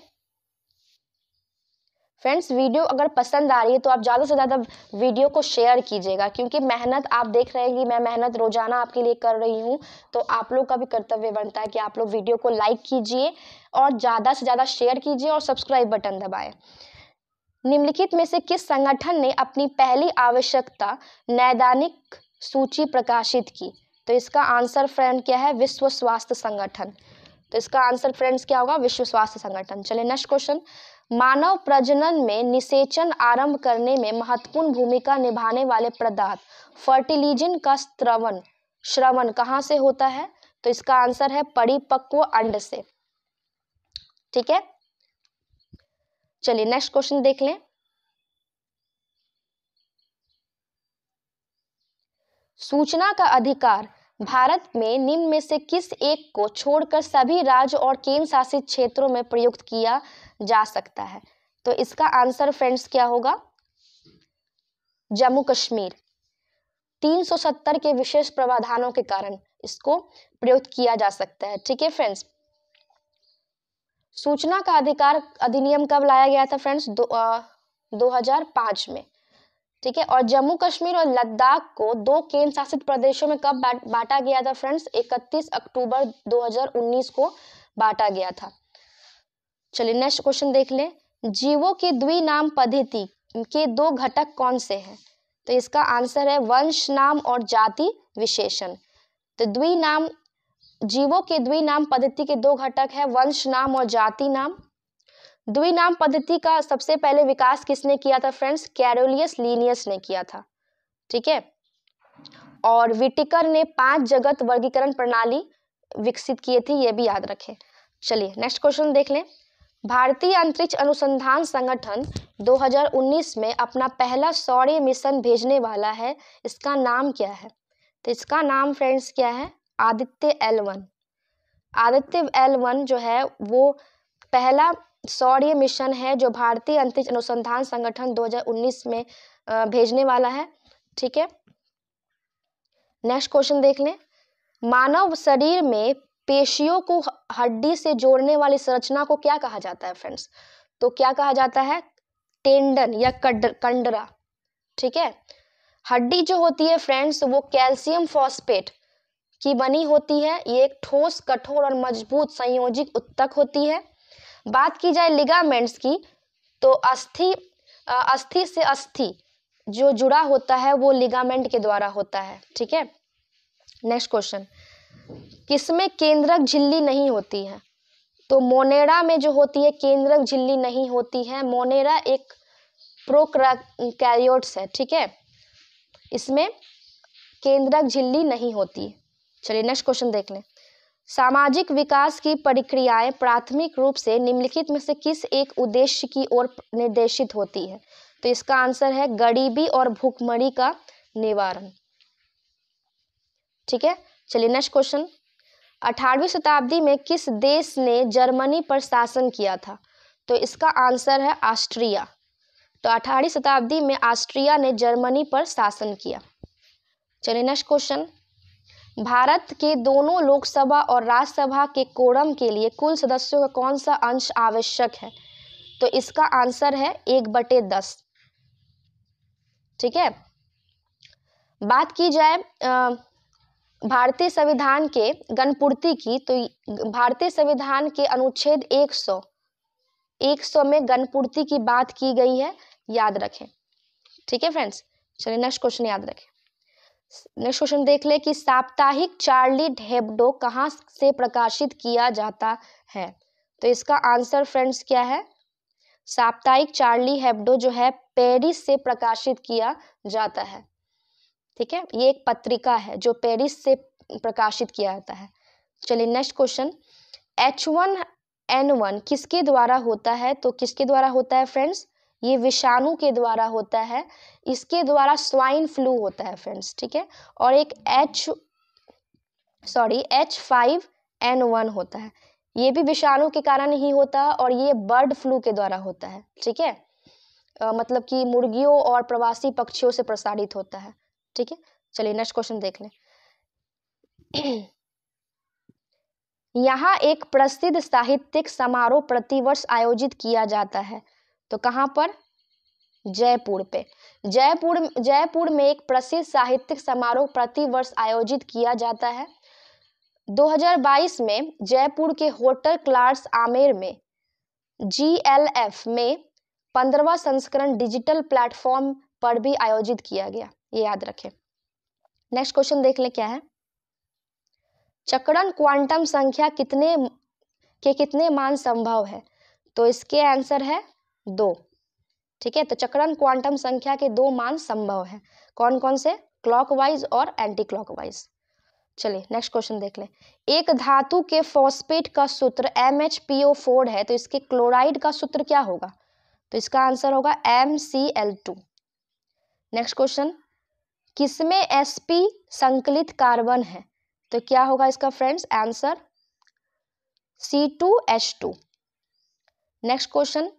फ्रेंड्स, वीडियो अगर पसंद आ रही है तो आप ज़्यादा से ज़्यादा वीडियो को शेयर कीजिएगा, क्योंकि मेहनत आप देख रहे हैं कि मैं मेहनत रोजाना आपके लिए कर रही हूँ, तो आप लोग का भी कर्तव्य बनता है कि आप लोग वीडियो को लाइक कीजिए और ज़्यादा से ज़्यादा शेयर कीजिए और सब्सक्राइब बटन दबाएं। निम्नलिखित में से किस संगठन ने अपनी पहली आवश्यकता नैदानिक सूची प्रकाशित की। तो इसका आंसर फ्रेंड क्या है, विश्व स्वास्थ्य संगठन। तो इसका आंसर फ्रेंड्स क्या होगा, विश्व स्वास्थ्य संगठन। चलिए नेक्स्ट क्वेश्चन। मानव प्रजनन में निषेचन आरंभ करने में महत्वपूर्ण भूमिका निभाने वाले पदार्थ फर्टिलिजन का श्रवण कहां से होता है। तो इसका आंसर है परिपक्व अंड से, ठीक है। चलिए नेक्स्ट क्वेश्चन देख लें। सूचना का अधिकार भारत में निम्न में से किस एक को छोड़कर सभी राज्य और केंद्र शासित क्षेत्रों में प्रयुक्त किया जा सकता है? तो इसका आंसर फ्रेंड्स क्या होगा? जम्मू कश्मीर। 370 के विशेष प्रावधानों के कारण इसको प्रयुक्त किया जा सकता है। ठीक है फ्रेंड्स। सूचना का अधिकार अधिनियम कब लाया गया था फ्रेंड्स? 2005 में। ठीक है। और जम्मू कश्मीर और लद्दाख को 2 केंद्र शासित प्रदेशों में कब बांटा गया था फ्रेंड्स? 31 अक्टूबर 2019 को बांटा गया था। चलिए नेक्स्ट क्वेश्चन देख लें। जीवों की द्विनाम पद्धति के 2 घटक कौन से हैं? तो इसका आंसर है वंश नाम और जाति विशेषण। तो जीवों के द्विनाम पद्धति के 2 घटक है, वंश नाम और जाति नाम। द्विनाम पद्धति का सबसे पहले विकास किसने किया था फ्रेंड्स? कैरोलियस लिनियस ने किया था। ठीक है। और विटिकर ने 5 जगत वर्गीकरण प्रणाली विकसित किए थे, ये भी याद रखें। चलिए नेक्स्ट क्वेश्चन देख लें। भारतीय अंतरिक्ष अनुसंधान संगठन 2019 में अपना पहला सौर मिशन भेजने वाला है, इसका नाम क्या है? तो इसका नाम फ्रेंड्स क्या है? आदित्य L1। आदित्य L1 जो है वो पहला सौर मिशन है जो भारतीय अंतरिक्ष अनुसंधान संगठन 2019 में भेजने वाला है। ठीक है। नेक्स्ट क्वेश्चन देख लें। मानव शरीर में पेशियों को हड्डी से जोड़ने वाली संरचना को क्या कहा जाता है फ्रेंड्स? तो क्या कहा जाता है? टेंडन या कंडरा। ठीक है। हड्डी जो होती है फ्रेंड्स वो कैल्शियम फॉस्फेट की बनी होती है। ये एक ठोस, कठोर और मजबूत संयोजित ऊतक होती है। बात की जाए लिगामेंट्स की तो अस्थि से अस्थि जो जुड़ा होता है वो लिगामेंट के द्वारा होता है। ठीक है। Next question. किसमें केंद्रक झिल्ली नहीं होती है? तो मोनेरा में जो होती है केंद्रक झिल्ली नहीं होती है। मोनेरा एक प्रोकैरियोट्स है। ठीक है। इसमें केंद्रक झिल्ली नहीं होती। चलिए नेक्स्ट क्वेश्चन देख लें। सामाजिक विकास की प्रक्रियाएं प्राथमिक रूप से निम्नलिखित में से किस एक उद्देश्य की ओर निर्देशित होती है? तो इसका आंसर है गरीबी और भूखमरी का निवारण। ठीक है। चलिए नेक्स्ट क्वेश्चन। 18वीं शताब्दी में किस देश ने जर्मनी पर शासन किया था? तो इसका आंसर है ऑस्ट्रिया। तो 18वीं शताब्दी में ऑस्ट्रिया ने जर्मनी पर शासन किया। चलिए नेक्स्ट क्वेश्चन। भारत के दोनों लोकसभा और राज्यसभा के कोरम के लिए कुल सदस्यों का कौन सा अंश आवश्यक है? तो इसका आंसर है 1/10। ठीक है। बात की जाए भारतीय संविधान के गणपूर्ति की तो भारतीय संविधान के अनुच्छेद 100 में गणपूर्ति की बात की गई है, याद रखें। ठीक है फ्रेंड्स। चलिए नेक्स्ट क्वेश्चन याद रखें। नेक्स्ट क्वेश्चन देख ले कि साप्ताहिक चार्ली हेब्डो कहाँ से प्रकाशित किया जाता है? तो इसका आंसर फ्रेंड्स क्या है? साप्ताहिक चार्ली हेब्डो जो है पेरिस से प्रकाशित किया जाता है। ठीक है। ये एक पत्रिका है जो पेरिस से प्रकाशित किया जाता है। चलिए नेक्स्ट क्वेश्चन। H1N1 किसके द्वारा होता है? तो किसके द्वारा होता है फ्रेंड्स? ये विषाणु के द्वारा होता है। इसके द्वारा स्वाइन फ्लू होता है फ्रेंड्स। ठीक है। और एक H5N1 होता है, ये भी विषाणु के कारण ही होता है और ये बर्ड फ्लू के द्वारा होता है। ठीक है। मतलब कि मुर्गियों और प्रवासी पक्षियों से प्रसारित होता है। ठीक है। चलिए नेक्स्ट क्वेश्चन देख लें। यहाँ एक प्रसिद्ध साहित्यिक समारोह प्रतिवर्ष आयोजित किया जाता है, तो कहाँ पर? जयपुर पे। जयपुर में एक प्रसिद्ध साहित्यिक समारोह प्रतिवर्ष आयोजित किया जाता है। 2022 में जयपुर के होटल क्लार्स आमेर में GLF में 15वां संस्करण डिजिटल प्लेटफॉर्म पर भी आयोजित किया गया, ये याद रखें। नेक्स्ट क्वेश्चन देख लें क्या है। चक्रण क्वांटम संख्या कितने मान संभव है? तो इसके आंसर है 2। ठीक है। तो चक्रण क्वांटम संख्या के 2 मान संभव है। कौन कौन से? क्लॉकवाइज और एंटी क्लॉकवाइज। चलिए नेक्स्ट क्वेश्चन देख लें। एक धातु के फॉस्फेट का सूत्र MHPO4 है, तो इसके क्लोराइड का सूत्र क्या होगा? तो इसका आंसर होगा MCl2। Next question. किसमें sp संकलित कार्बन है? तो क्या होगा इसका friends answer C2H2। Next question,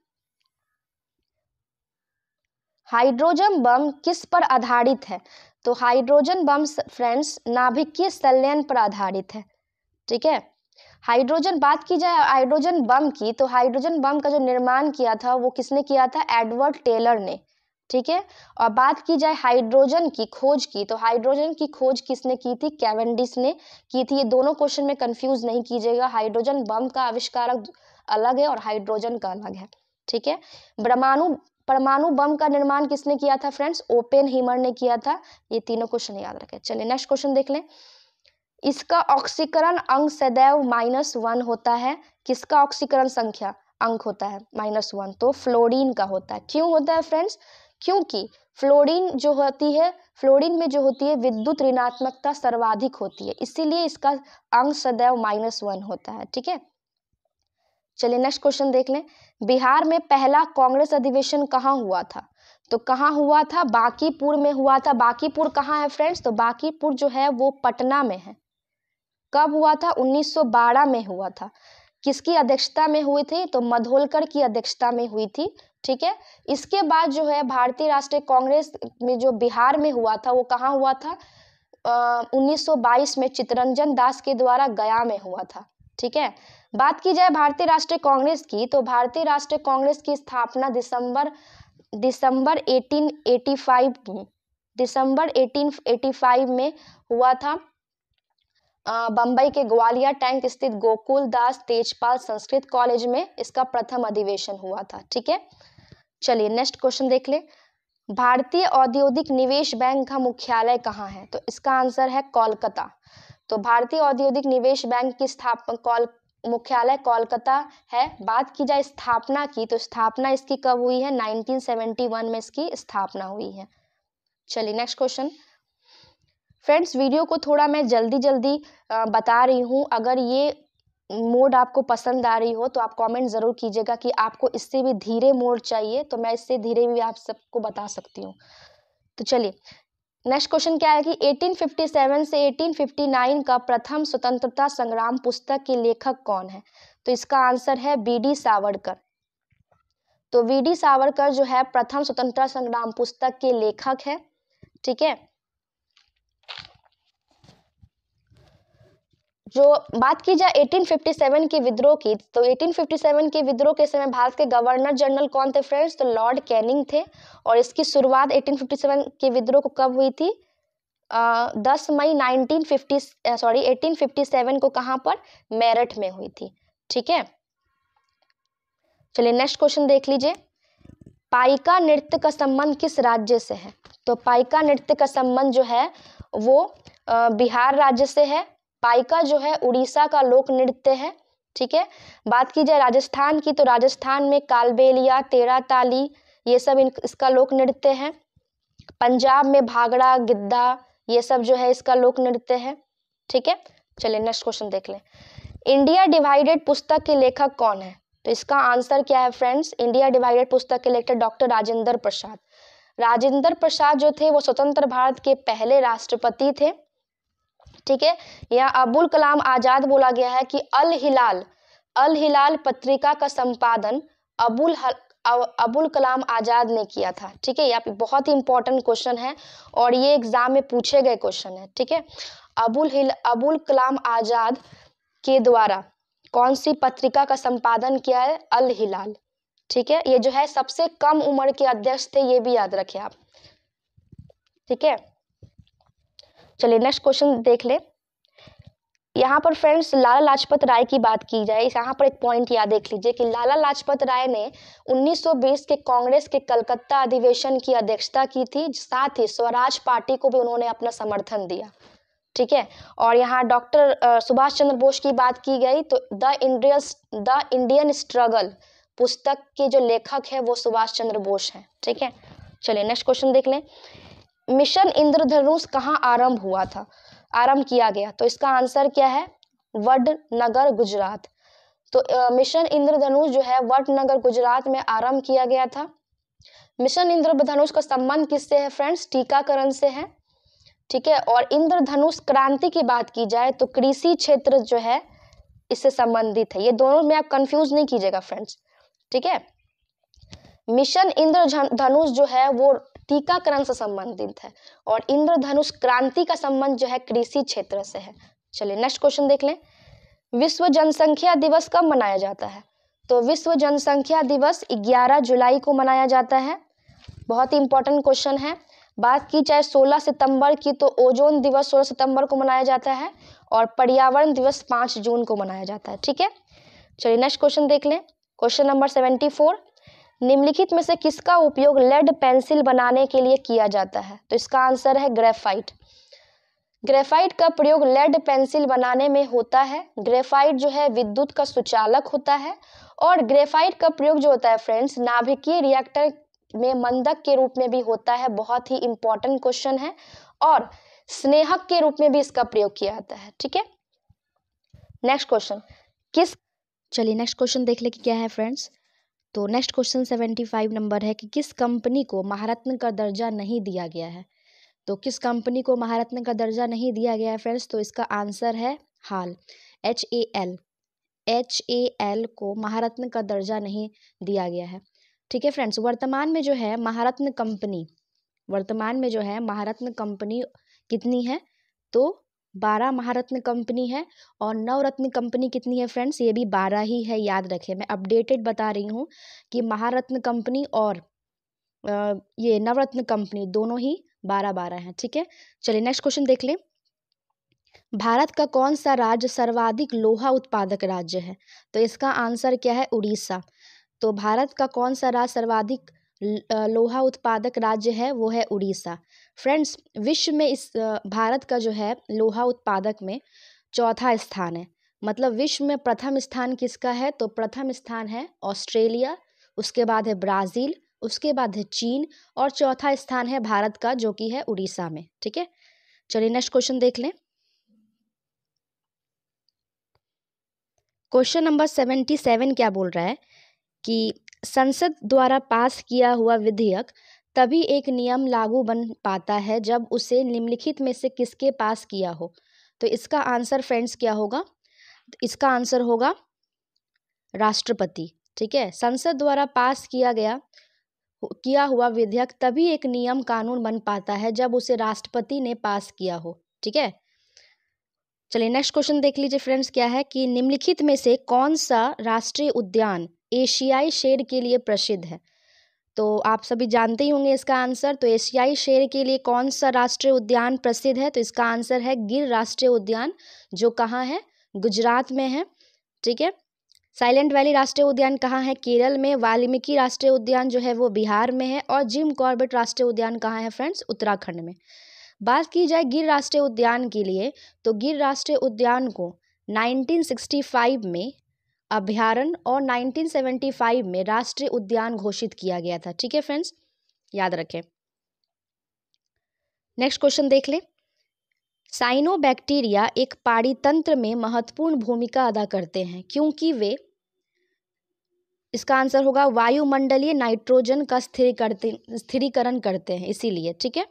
hydrogen bomb किस पर आधारित है? तो हाइड्रोजन बम फ्रेंड्स नाभिकीय संलयन पर आधारित है। ठीक है, हाइड्रोजन, बात की जाए हाइड्रोजन बम की, तो हाइड्रोजन बम का जो निर्माण किया था वो किसने किया था? एडवर्ड टेलर ने। ठीक है, और बात की जाए हाइड्रोजन की खोज की, तो हाइड्रोजन की खोज किसने की थी? कैवेंडिश ने की थी। ये दोनों क्वेश्चन में कंफ्यूज नहीं कीजिएगा, हाइड्रोजन बम का आविष्कारक अलग है और हाइड्रोजन का अलग है। ठीक है, परमाणु बम का निर्माण किसने किया था फ्रेंड्स? ओपेनहीमर ने किया था। ये तीनों क्वेश्चन याद रखें। चलिए नेक्स्ट क्वेश्चन देख लें। इसका ऑक्सीकरण अंक सदैव -1 होता है। किसका ऑक्सीकरण संख्या अंक होता है -1? तो फ्लोरीन का होता है। क्यों होता है फ्रेंड्स? क्योंकि फ्लोरीन में जो होती है विद्युत ऋणात्मकता सर्वाधिक होती है, इसीलिए इसका अंक सदैव -1 होता है। ठीक है, चलिए नेक्स्ट क्वेश्चन देख लें। बिहार में पहला कांग्रेस अधिवेशन कहाँ हुआ था? तो कहाँ हुआ था? बांकीपुर में हुआ था। बांकीपुर कहाँ है फ्रेंड्स? तो बांकीपुर जो है वो पटना में है। कब हुआ था? 1912 में हुआ था। किसकी अध्यक्षता में हुई थी? तो मधोलकर की अध्यक्षता में हुई थी। ठीक है, इसके बाद जो है भारतीय राष्ट्रीय कांग्रेस में जो बिहार में हुआ था वो कहाँ हुआ था? 1922 में चित्तरंजन दास के द्वारा गया में हुआ था। ठीक है, बात की जाए भारतीय राष्ट्रीय कांग्रेस की, तो भारतीय राष्ट्रीय कांग्रेस की स्थापना दिसंबर 1885 में हुआ था। बंबई के ग्वालियर टैंक स्थित गोकुल दास तेजपाल संस्कृत कॉलेज में इसका प्रथम अधिवेशन हुआ था। ठीक है, चलिए नेक्स्ट क्वेश्चन देख ले। भारतीय औद्योगिक निवेश बैंक का मुख्यालय कहाँ है? तो इसका आंसर है कोलकाता। तो भारतीय औद्योगिक निवेश बैंक की मुख्यालय कोलकाता है। बात की जाए स्थापना की, तो स्थापना इसकी कब हुई है? 1971 में इसकी स्थापना हुई है। चलिए नेक्स्ट क्वेश्चन। फ्रेंड्स वीडियो को थोड़ा मैं जल्दी बता रही हूँ, अगर ये मोड आपको पसंद आ रही हो तो आप कमेंट ज़रूर कीजिएगा कि आपको इससे भी धीरे मोड चाहिए, तो मैं इससे धीरे भी आप सबको बता सकती हूँ। तो चलिए नेक्स्ट क्वेश्चन क्या है कि 1857 से 1859 का प्रथम स्वतंत्रता संग्राम पुस्तक के लेखक कौन है? तो इसका आंसर है बीडी सावरकर। तो बीडी सावरकर जो है प्रथम स्वतंत्रता संग्राम पुस्तक के लेखक है। ठीक है, जो बात की जाए 1857 के विद्रोह की, तो 1857 के विद्रोह के समय भारत के गवर्नर जनरल कौन थे फ्रेंड्स? तो लॉर्ड कैनिंग थे। और इसकी शुरुआत 1857 के विद्रोह को कब हुई थी? 10 मई 1857 को कहाँ पर? मेरठ में हुई थी। ठीक है, चलिए नेक्स्ट क्वेश्चन देख लीजिए। पाइका नृत्य का संबंध किस राज्य से है? तो पाइका नृत्य का संबंध जो है वो बिहार राज्य से है। पाइका जो है उड़ीसा का लोक नृत्य है। ठीक है, बात की जाए राजस्थान की, तो राजस्थान में कालबेलिया, तेरा ताली, ये सब इसका लोक नृत्य है। पंजाब में भांगड़ा, गिद्धा, ये सब जो है इसका लोक नृत्य है। ठीक है, चलिए नेक्स्ट क्वेश्चन देख लें। इंडिया डिवाइडेड पुस्तक के लेखक कौन है? तो इसका आंसर क्या है फ्रेंड्स? इंडिया डिवाइडेड पुस्तक के लेखक डॉक्टर राजेंद्र प्रसाद। राजेंद्र प्रसाद जो थे वो स्वतंत्र भारत के पहले राष्ट्रपति थे। ठीक है, यहाँ अबुल कलाम आजाद बोला गया है कि अल हिलाल पत्रिका का संपादन अबुल कलाम आजाद ने किया था। ठीक है, यहाँ पे बहुत ही इंपॉर्टेंट क्वेश्चन है और ये एग्जाम में पूछे गए क्वेश्चन है। ठीक है, अबुल कलाम आजाद के द्वारा कौन सी पत्रिका का संपादन किया है? अल हिलाल। ठीक है, ये जो है सबसे कम उम्र के अध्यक्ष थे, ये भी याद रखें आप। ठीक है, चलिए नेक्स्ट क्वेश्चन देख ले। यहाँ पर फ्रेंड्स लाला लाजपत राय की बात की जाए, यहाँ पर एक पॉइंट याद देख लीजिए कि लाला लाजपत राय ने 1920 के कांग्रेस के कलकत्ता अधिवेशन की अध्यक्षता की थी, साथ ही स्वराज पार्टी को भी उन्होंने अपना समर्थन दिया। ठीक है, और यहाँ डॉक्टर सुभाष चंद्र बोस की बात की गई, तो द इंडियन स्ट्रगल पुस्तक के जो लेखक है वो सुभाष चंद्र बोस हैं। ठीक है, चलिए नेक्स्ट क्वेश्चन देख लें। मिशन इंद्रधनुष कहाँ आरंभ किया गया? तो इसका आंसर क्या है? वडनगर, गुजरात। तो मिशन इंद्रधनुष जो है वडनगर, गुजरात में आरंभ किया गया था। मिशन इंद्रधनुष का संबंध किससे है फ्रेंड्स? टीकाकरण से है। ठीक है। और इंद्रधनुष क्रांति की बात की जाए तो कृषि क्षेत्र जो है इससे संबंधित है। ये दोनों में आप कंफ्यूज नहीं कीजिएगा फ्रेंड्स, ठीक है। मिशन इंद्रधनुष जो है वो टीकाकरण से संबंधित है और इंद्रधनुष क्रांति का संबंध जो है कृषि क्षेत्र से है। चलिए नेक्स्ट क्वेश्चन देख लें। विश्व जनसंख्या दिवस कब मनाया जाता है? तो विश्व जनसंख्या दिवस 11 जुलाई को मनाया जाता है। बहुत ही इंपॉर्टेंट क्वेश्चन है। बात की जाए 16 सितंबर की तो ओजोन दिवस 16 सितंबर को मनाया जाता है और पर्यावरण दिवस 5 जून को मनाया जाता है, ठीक है। चलिए नेक्स्ट क्वेश्चन देख लें। क्वेश्चन नंबर 74, निम्नलिखित में से किसका उपयोग लेड पेंसिल बनाने के लिए किया जाता है? तो इसका आंसर है ग्रेफाइट। ग्रेफाइट का प्रयोग लेड पेंसिल बनाने में होता है। ग्रेफाइट जो है विद्युत का सुचालक होता है और ग्रेफाइट का प्रयोग जो होता है फ्रेंड्स नाभिकीय रिएक्टर में मंदक के रूप में भी होता है। बहुत ही इंपॉर्टेंट क्वेश्चन है। और स्नेहक के रूप में भी इसका प्रयोग किया जाता है, ठीक है। नेक्स्ट क्वेश्चन चलिए नेक्स्ट क्वेश्चन देख ले कि क्या है फ्रेंड्स। तो नेक्स्ट क्वेश्चन 75 नंबर है कि किस कंपनी को महारत्न का दर्जा नहीं दिया गया है? तो किस कंपनी को महारत्न का दर्जा नहीं दिया गया है फ्रेंड्स? तो इसका आंसर है हाल, HAL को महारत्न का दर्जा नहीं दिया गया है, ठीक है फ्रेंड्स। वर्तमान में जो है महारत्न कंपनी कितनी है? तो 12 महारत्न कंपनी है। और नवरत्न कंपनी कितनी है फ्रेंड्स? ये भी 12 ही है, याद रखें। मैं अपडेटेड बता रही हूँ कि महारत्न कंपनी और ये नवरत्न कंपनी दोनों ही 12 हैं, ठीक है। चलिए नेक्स्ट क्वेश्चन देख लें। भारत का कौन सा राज्य सर्वाधिक लोहा उत्पादक राज्य है? तो इसका आंसर क्या है? उड़ीसा। तो भारत का कौन सा राज्य सर्वाधिक लोहा उत्पादक राज्य है? वो है उड़ीसा। फ्रेंड्स विश्व में इस भारत का जो है लोहा उत्पादक में चौथा स्थान है। मतलब विश्व में प्रथम स्थान किसका है? तो प्रथम स्थान है ऑस्ट्रेलिया, उसके बाद है ब्राज़ील, उसके बाद है चीन और चौथा स्थान है भारत का जो कि है उड़ीसा में, ठीक है। चलिए नेक्स्ट क्वेश्चन देख लें। क्वेश्चन नंबर 77 क्या बोल रहा है कि संसद द्वारा पास किया हुआ विधेयक तभी एक नियम लागू बन पाता है जब उसे निम्नलिखित में से किसके पास किया हो? तो इसका आंसर फ्रेंड्स क्या होगा? इसका आंसर होगा राष्ट्रपति, ठीक है। संसद द्वारा पास किया हुआ विधेयक तभी एक नियम कानून बन पाता है जब उसे राष्ट्रपति ने पास किया हो, ठीक है। चलिए नेक्स्ट क्वेश्चन देख लीजिए फ्रेंड्स। क्या है कि निम्नलिखित में से कौन सा राष्ट्रीय उद्यान एशियाई शेर के लिए प्रसिद्ध है? तो आप सभी जानते ही होंगे इसका आंसर। तो एशियाई शेर के लिए कौन सा राष्ट्रीय उद्यान प्रसिद्ध है? तो इसका आंसर है गिर राष्ट्रीय उद्यान, जो कहाँ है? गुजरात में है, ठीक है। साइलेंट वैली राष्ट्रीय उद्यान कहाँ है? केरल में। वाल्मीकि राष्ट्रीय उद्यान जो है वो बिहार में है। और जिम कॉर्बेट राष्ट्रीय उद्यान कहाँ है फ्रेंड्स? उत्तराखंड में। बात की जाए गिर राष्ट्रीय उद्यान के लिए तो गिर राष्ट्रीय उद्यान को 1965 में अभयारण्य और 1975 में राष्ट्रीय उद्यान घोषित किया गया था, ठीक है फ्रेंड्स, याद रखें। नेक्स्ट क्वेश्चन देख ले। साइनोबैक्टीरिया एक पारितंत्र में महत्वपूर्ण भूमिका अदा करते हैं क्योंकि वे, इसका आंसर होगा वायुमंडलीय नाइट्रोजन का स्थिरीकरण करते हैं, इसीलिए, ठीक है।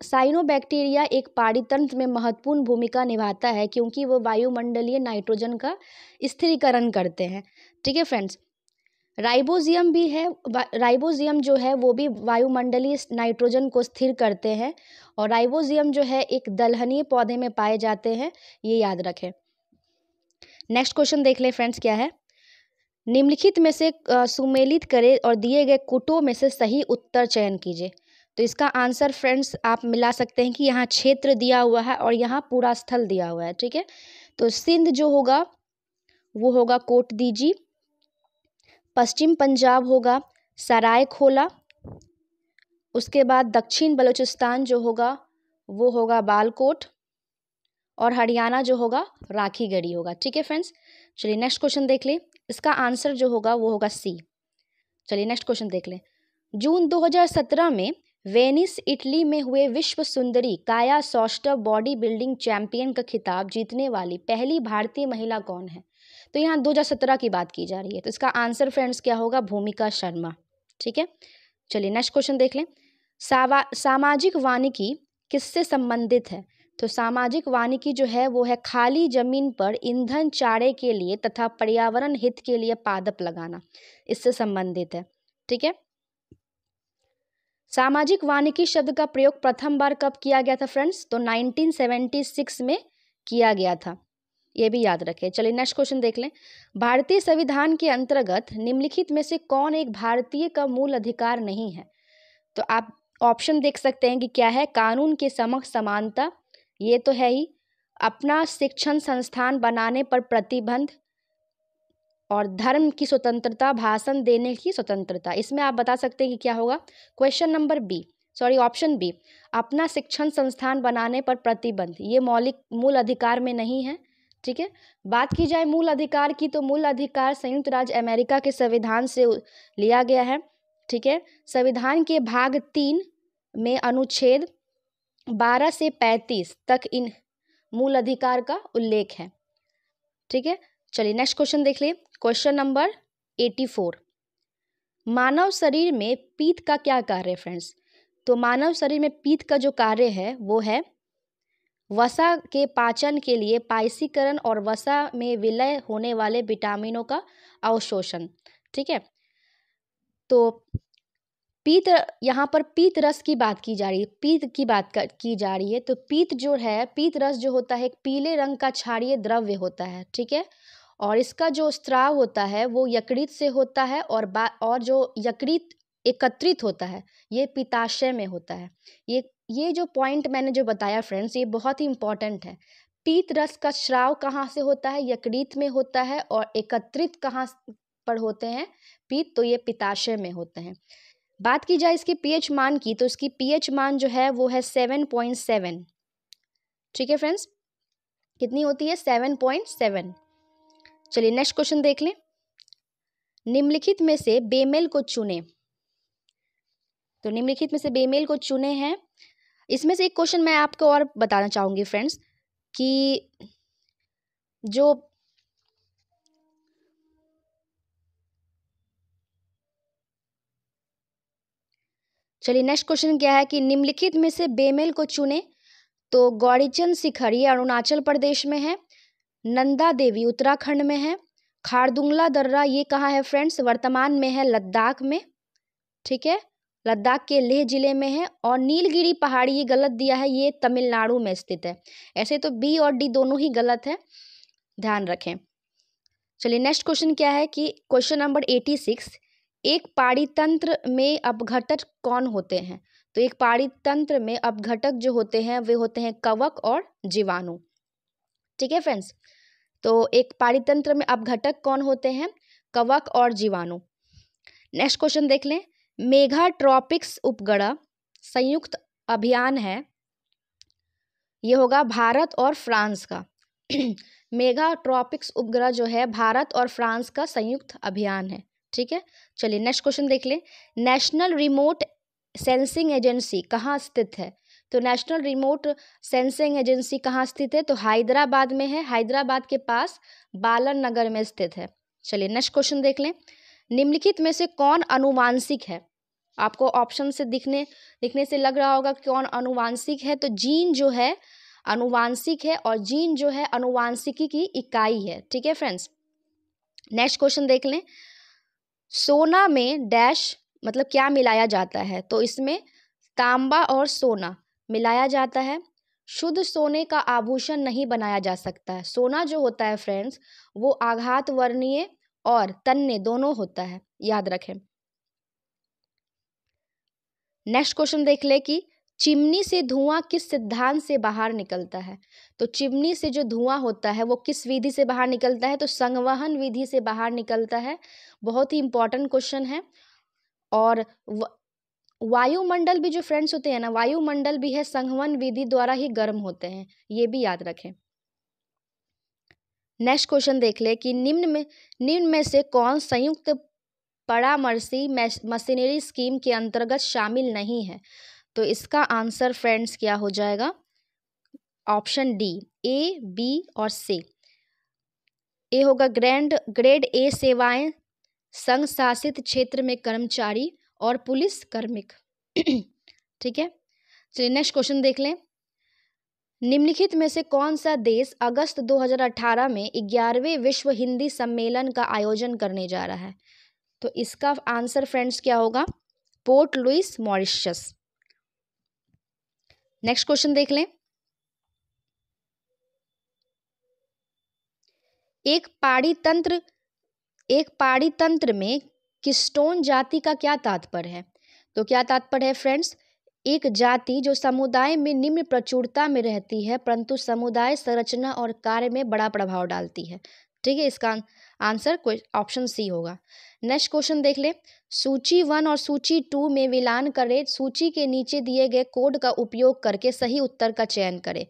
साइनोबैक्टीरिया एक पारितंत्र में महत्वपूर्ण भूमिका निभाता है क्योंकि वो वायुमंडलीय नाइट्रोजन का स्थिरीकरण करते हैं, ठीक है फ्रेंड्स। राइबोजियम भी है। राइबोजियम जो है वो भी वायुमंडलीय नाइट्रोजन को स्थिर करते हैं और राइबोजियम जो है एक दलहनीय पौधे में पाए जाते हैं, ये याद रखें। नेक्स्ट क्वेश्चन देख ले फ्रेंड्स। क्या है? निम्नलिखित में से सुमेलित करें और दिए गए कुटों में से सही उत्तर चयन कीजिए। तो इसका आंसर फ्रेंड्स आप मिला सकते हैं कि यहाँ क्षेत्र दिया हुआ है और यहाँ पूरा स्थल दिया हुआ है, ठीक है। तो सिंध जो होगा वो होगा कोटदीजी, पश्चिम पंजाब होगा सरायखोला, उसके बाद दक्षिण बलूचिस्तान जो होगा वो होगा बालकोट और हरियाणा जो होगा राखीगढ़ी होगा, ठीक है फ्रेंड्स। चलिए नेक्स्ट क्वेश्चन देख लें। इसका आंसर जो होगा वो होगा सी। चलिए नेक्स्ट क्वेश्चन देख लें। जून 2017 में वेनिस इटली में हुए विश्व सुंदरी काया सौष्ठव बॉडी बिल्डिंग चैंपियन का खिताब जीतने वाली पहली भारतीय महिला कौन है? तो यहाँ 2017 की बात की जा रही है, तो इसका आंसर फ्रेंड्स क्या होगा? भूमिका शर्मा, ठीक है। चलिए नेक्स्ट क्वेश्चन देख लें। सामाजिक वानिकी किससे संबंधित है? तो सामाजिक वानिकी जो है वो है खाली जमीन पर ईंधन चारे के लिए तथा पर्यावरण हित के लिए पादप लगाना, इससे संबंधित है। ठीक है। सामाजिक वानिकी शब्द का प्रयोग प्रथम बार कब किया गया था फ्रेंड्स? तो 1976 में किया गया था, ये भी याद रखें। चलिए नेक्स्ट क्वेश्चन देख लें। भारतीय संविधान के अंतर्गत निम्नलिखित में से कौन एक भारतीय का मूल अधिकार नहीं है? तो आप ऑप्शन देख सकते हैं कि क्या है। कानून के समक्ष समानता, ये तो है ही। अपना शिक्षण संस्थान बनाने पर प्रतिबंध, और धर्म की स्वतंत्रता, भाषण देने की स्वतंत्रता। इसमें आप बता सकते हैं कि क्या होगा। Question number B, sorry option B, अपना शिक्षण संस्थान बनाने पर प्रतिबंध, ये मौलिक मूल अधिकार में नहीं है। ठीक है। बात की जाए मूल अधिकार की, तो मूल अधिकार संयुक्त राज्य अमेरिका के संविधान से लिया गया है। ठीक है। संविधान के भाग 3 में अनुच्छेद 12 से 35 तक इन मूल अधिकार का उल्लेख है। ठीक है। चलिए नेक्स्ट क्वेश्चन देख लिए। क्वेश्चन नंबर 84, मानव शरीर में पीत का क्या कार्य है फ्रेंड्स? तो मानव शरीर में पीत का जो कार्य है वो है वसा के पाचन के लिए पाइसीकरण और वसा में विलय होने वाले विटामिनों का अवशोषण। ठीक है। तो पीत, यहाँ पर पीत रस की बात की जा रही है, पीत की बात की जा रही है। तो पीत जो है, पीत रस जो होता है एक पीले रंग का क्षारीय द्रव्य होता है। ठीक है। और इसका जो स्त्राव होता है वो यकृत से होता है, और जो यकृत एकत्रित होता है ये पित्ताशय में होता है। ये जो पॉइंट मैंने जो बताया फ्रेंड्स, ये बहुत ही इंपॉर्टेंट है। पीत रस का स्राव कहाँ से होता है? यकृत में होता है। और एकत्रित कहाँ पर होते हैं पीत? तो ये पित्ताशय में होते हैं। बात की जाए इसकी पीएच मान की, तो इसकी पीएच मान जो है वो है 7.7। ठीक है फ्रेंड्स, कितनी होती है? 7.7। चलिए नेक्स्ट क्वेश्चन देख लें। निम्नलिखित में से बेमेल को चुने। तो निम्नलिखित में से बेमेल को चुने हैं। इसमें से एक क्वेश्चन मैं आपको और बताना चाहूंगी फ्रेंड्स कि जो चलिए नेक्स्ट क्वेश्चन क्या है कि निम्नलिखित में से बेमेल को चुने। तो गौरीचंद शिखर ये अरुणाचल प्रदेश में है, नंदा देवी उत्तराखंड में है, खारदुंगला दर्रा ये कहाँ है फ्रेंड्स? वर्तमान में है लद्दाख में। ठीक है, लद्दाख के लेह जिले में है। और नीलगिरी पहाड़ी ये गलत दिया है, ये तमिलनाडु में स्थित है। ऐसे तो बी और डी दोनों ही गलत है, ध्यान रखें। चलिए नेक्स्ट क्वेश्चन क्या है कि क्वेश्चन नंबर 86, एक पाड़ीतंत्र में अपघटक कौन होते हैं? तो एक पाड़ीतंत्र में अपघटक जो होते हैं वे होते हैं कवक और जीवाणु। ठीक है फ्रेंड्स, तो एक पाड़ीतंत्र में अपघटक कौन होते हैं? कवक और जीवाणु। नेक्स्ट क्वेश्चन देख लें। मेगाट्रॉपिक्स उपग्रह संयुक्त अभियान है, ये होगा भारत और फ्रांस का। मेगाट्रॉपिक्स उपग्रह जो है भारत और फ्रांस का संयुक्त अभियान है। ठीक है। चलिए नेक्स्ट क्वेश्चन देख लें। नेशनल रिमोट सेंसिंग एजेंसी कहाँ स्थित है? तो नेशनल रिमोट सेंसिंग एजेंसी कहाँ स्थित है? तो हैदराबाद में है, हैदराबाद के पास बालन नगर में स्थित है। चलिए नेक्स्ट क्वेश्चन देख लें। निम्नलिखित में से कौन अनुवांशिक है? आपको ऑप्शन से दिखने से लग रहा होगा कि कौन अनुवांशिक है। तो जीन जो है अनुवांशिक है, और जीन जो है अनुवांशिकी की इकाई है। ठीक है फ्रेंड्स। नेक्स्ट क्वेश्चन देख लें। सोना में डैश मतलब क्या मिलाया जाता है? तो इसमें तांबा और सोना मिलाया जाता है। शुद्ध सोने का आभूषण नहीं बनाया जा सकता है। सोना जो होता है फ्रेंड्स वो आघात वर्णीय और तन्य दोनों होता है, याद रखें। नेक्स्ट क्वेश्चन देख ले कि चिमनी से धुआं किस सिद्धांत से बाहर निकलता है? तो चिमनी से जो धुआं होता है वो किस विधि से बाहर निकलता है? तो संवहन विधि से बाहर निकलता है। बहुत ही इंपॉर्टेंट क्वेश्चन है। और वायुमंडल भी जो फ्रेंड्स होते हैं ना, वायुमंडल भी है संवहन विधि द्वारा ही गर्म होते हैं, ये भी याद रखें। नेक्स्ट क्वेश्चन देख ले कि निम्न में से कौन संयुक्त परामर्शी मशीनरी स्कीम के अंतर्गत शामिल नहीं है? तो इसका आंसर फ्रेंड्स क्या हो जाएगा? ऑप्शन डी, ए, बी और सी। ए होगा ग्रेड ए सेवाएं, संघ शासित क्षेत्र में कर्मचारी और पुलिस कार्मिक। ठीक है। चलिए नेक्स्ट क्वेश्चन देख लें। निम्नलिखित में से कौन सा देश अगस्त 2018 में 11वें विश्व हिंदी सम्मेलन का आयोजन करने जा रहा है? तो इसका आंसर फ्रेंड्स क्या होगा? Port Louis, Mauritius. Next question देख लें। एक पाड़ी तंत्र में किस्टोन जाति का क्या तात्पर्य है? तो क्या तात्पर्य है फ्रेंड्स? एक जाति जो समुदाय में निम्न प्रचुरता में रहती है परंतु समुदाय संरचना और कार्य में बड़ा प्रभाव डालती है। ठीक है, इसका आंसर ऑप्शन सी होगा। नेक्स्ट क्वेश्चन देख ले। सूची 1 और सूची 2 में मिलान करें। सूची के नीचे दिए गए कोड का उपयोग करके सही उत्तर का चयन करें।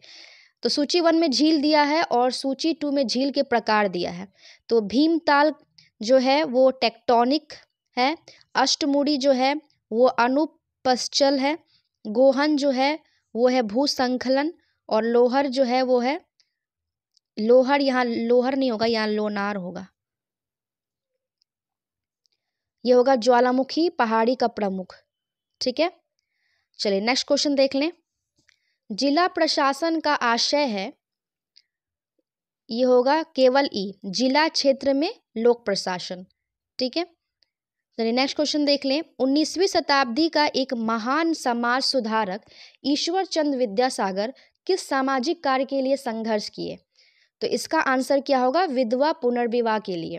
तो सूची 1 में झील दिया है और सूची 2 में झील के प्रकार दिया है। तो भीमताल जो है वो टेक्टोनिक है, अष्टमुड़ी जो है वो अनुपश्चल है, गोहन जो है वो है भूसंखलन, और लोहर जो है वो है लोहर, यहाँ लोहर नहीं होगा, यहाँ लोनार होगा। ये होगा ज्वालामुखी पहाड़ी का प्रमुख। ठीक है, चलिए नेक्स्ट क्वेश्चन देख लें। जिला प्रशासन का आशय है, ये होगा केवल ई, जिला क्षेत्र में लोक प्रशासन। ठीक है, चलिए नेक्स्ट क्वेश्चन देख लें। 19वीं शताब्दी का एक महान समाज सुधारक ईश्वर चंद्र विद्यासागर किस सामाजिक कार्य के लिए संघर्ष किए? तो इसका आंसर क्या होगा? विधवा पुनर्विवाह के लिए।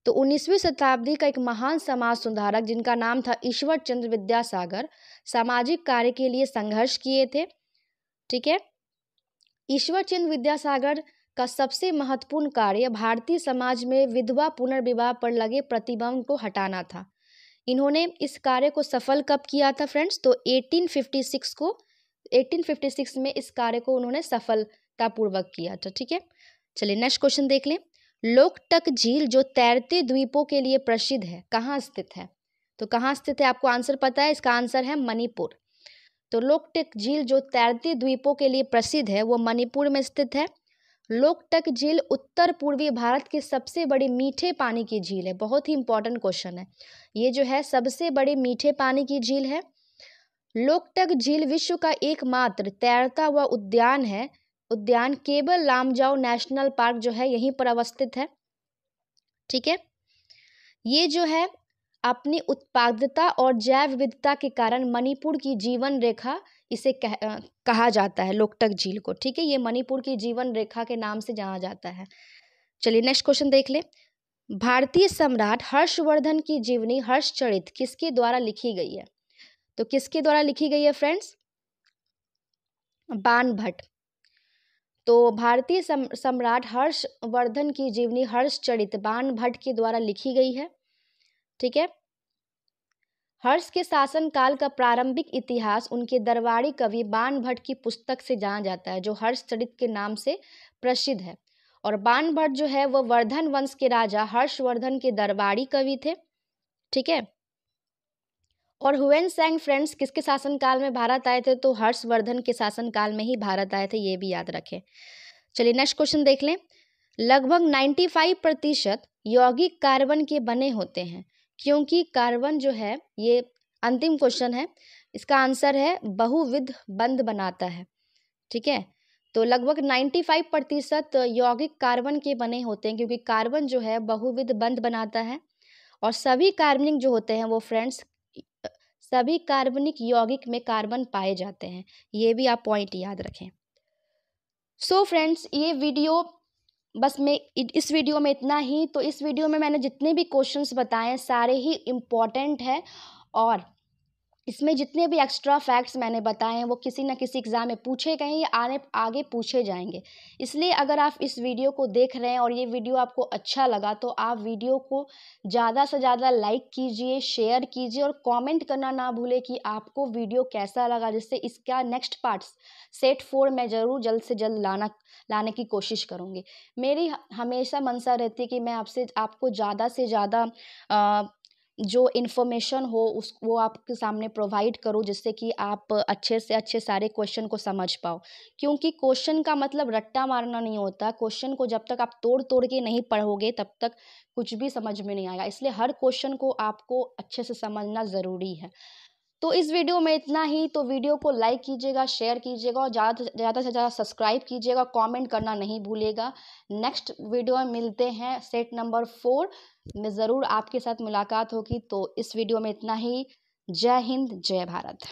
तो 19वीं शताब्दी का एक महान समाज सुधारक जिनका नाम था ईश्वर चंद्र विद्यासागर सामाजिक कार्य के लिए संघर्ष किए थे। ठीक है, ईश्वर चंद्र विद्यासागर का सबसे महत्वपूर्ण कार्य भारतीय समाज में विधवा पुनर्विवाह पर लगे प्रतिबंध को हटाना था। इन्होंने इस कार्य को सफल कब किया था फ्रेंड्स? तो 1856 में इस कार्य को उन्होंने सफलतापूर्वक किया था। ठीक है, चलिए नेक्स्ट क्वेश्चन देख लें। लोकटक झील जो तैरते द्वीपों के लिए प्रसिद्ध है कहाँ स्थित है? तो कहाँ स्थित है आपको आंसर पता है? इसका आंसर है मणिपुर। तो लोकटक झील जो तैरते द्वीपों के लिए प्रसिद्ध है वो मणिपुर में स्थित है। लोकटक झील उत्तर पूर्वी भारत की सबसे बड़ी मीठे पानी की झील है। बहुत ही इंपॉर्टेंट क्वेश्चन है ये, जो है सबसे बड़ी मीठे पानी की झील है। लोकटक झील विश्व का एकमात्र तैरता हुआ उद्यान है। उद्यान केवल लामजाओ नेशनल पार्क जो है यहीं पर अवस्थित है। ठीक है, ये जो है अपनी उत्पादकता और जैव विविधता के कारण मणिपुर की जीवन रेखा इसे कहा जाता है, लोकटक झील को। ठीक है, ये मणिपुर की जीवन रेखा के नाम से जाना जाता है। चलिए नेक्स्ट क्वेश्चन देख ले। भारतीय सम्राट हर्षवर्धन की जीवनी हर्षचरित किसके द्वारा लिखी गई है? तो किसके द्वारा लिखी गई है फ्रेंड्स? बाणभट्ट। तो भारतीय सम्राट हर्षवर्धन की जीवनी हर्षचरित बाणभट्ट के द्वारा लिखी गई है। ठीक है, हर्ष के शासन काल का प्रारंभिक इतिहास उनके दरबारी कवि बाणभट्ट की पुस्तक से जाना जाता है जो हर्षचरित के नाम से प्रसिद्ध है। और बाणभट्ट जो है वह वर्धन वंश के राजा हर्षवर्धन के दरबारी कवि थे। ठीक है, और हुएन-त्सांग फ्रेंड्स किसके शासनकाल में भारत आए थे? तो हर्षवर्धन के शासनकाल में ही भारत आए थे, ये भी याद रखें। चलिए नेक्स्ट क्वेश्चन देख लें। लगभग 95% यौगिक कार्बन के बने होते हैं क्योंकि कार्बन जो है, ये अंतिम क्वेश्चन है, इसका आंसर है बहुविध बंध बनाता है। ठीक है, तो लगभग 95% यौगिक कार्बन के बने होते हैं क्योंकि कार्बन जो है बहुविध बंध बनाता है। और सभी कार्बनिक जो होते हैं वो फ्रेंड्स, सभी कार्बनिक यौगिक में कार्बन पाए जाते हैं, ये भी आप पॉइंट याद रखें। सो फ्रेंड्स, ये वीडियो बस मैं इस वीडियो में इतना ही। तो इस वीडियो में मैंने जितने भी क्वेश्चंस बताए सारे ही इम्पॉर्टेंट हैं और इसमें जितने भी एक्स्ट्रा फैक्ट्स मैंने बताए हैं वो किसी न किसी एग्ज़ाम में पूछे गए हैं या आगे पूछे जाएंगे। इसलिए अगर आप इस वीडियो को देख रहे हैं और ये वीडियो आपको अच्छा लगा तो आप वीडियो को ज़्यादा से ज़्यादा लाइक कीजिए, शेयर कीजिए और कमेंट करना ना भूलें कि आपको वीडियो कैसा लगा, जिससे इसका नेक्स्ट पार्ट सेट 4 मैं ज़रूर जल्द से जल्द लाने की कोशिश करूँगी। मेरी हमेशा मंशा रहती है कि मैं आपको ज़्यादा से ज़्यादा जो इन्फॉर्मेशन हो वो आपके सामने प्रोवाइड करूँ जिससे कि आप अच्छे से अच्छे सारे क्वेश्चन को समझ पाओ। क्योंकि क्वेश्चन का मतलब रट्टा मारना नहीं होता। क्वेश्चन को जब तक आप तोड़ तोड़ के नहीं पढ़ोगे तब तक कुछ भी समझ में नहीं आएगा। इसलिए हर क्वेश्चन को आपको अच्छे से समझना ज़रूरी है। तो इस वीडियो में इतना ही। तो वीडियो को लाइक कीजिएगा, शेयर कीजिएगा और ज़्यादा से ज़्यादा सब्सक्राइब कीजिएगा, कमेंट करना नहीं भूलिएगा। नेक्स्ट वीडियो में मिलते हैं, सेट नंबर 4 में ज़रूर आपके साथ मुलाकात होगी। तो इस वीडियो में इतना ही। जय हिंद, जय भारत।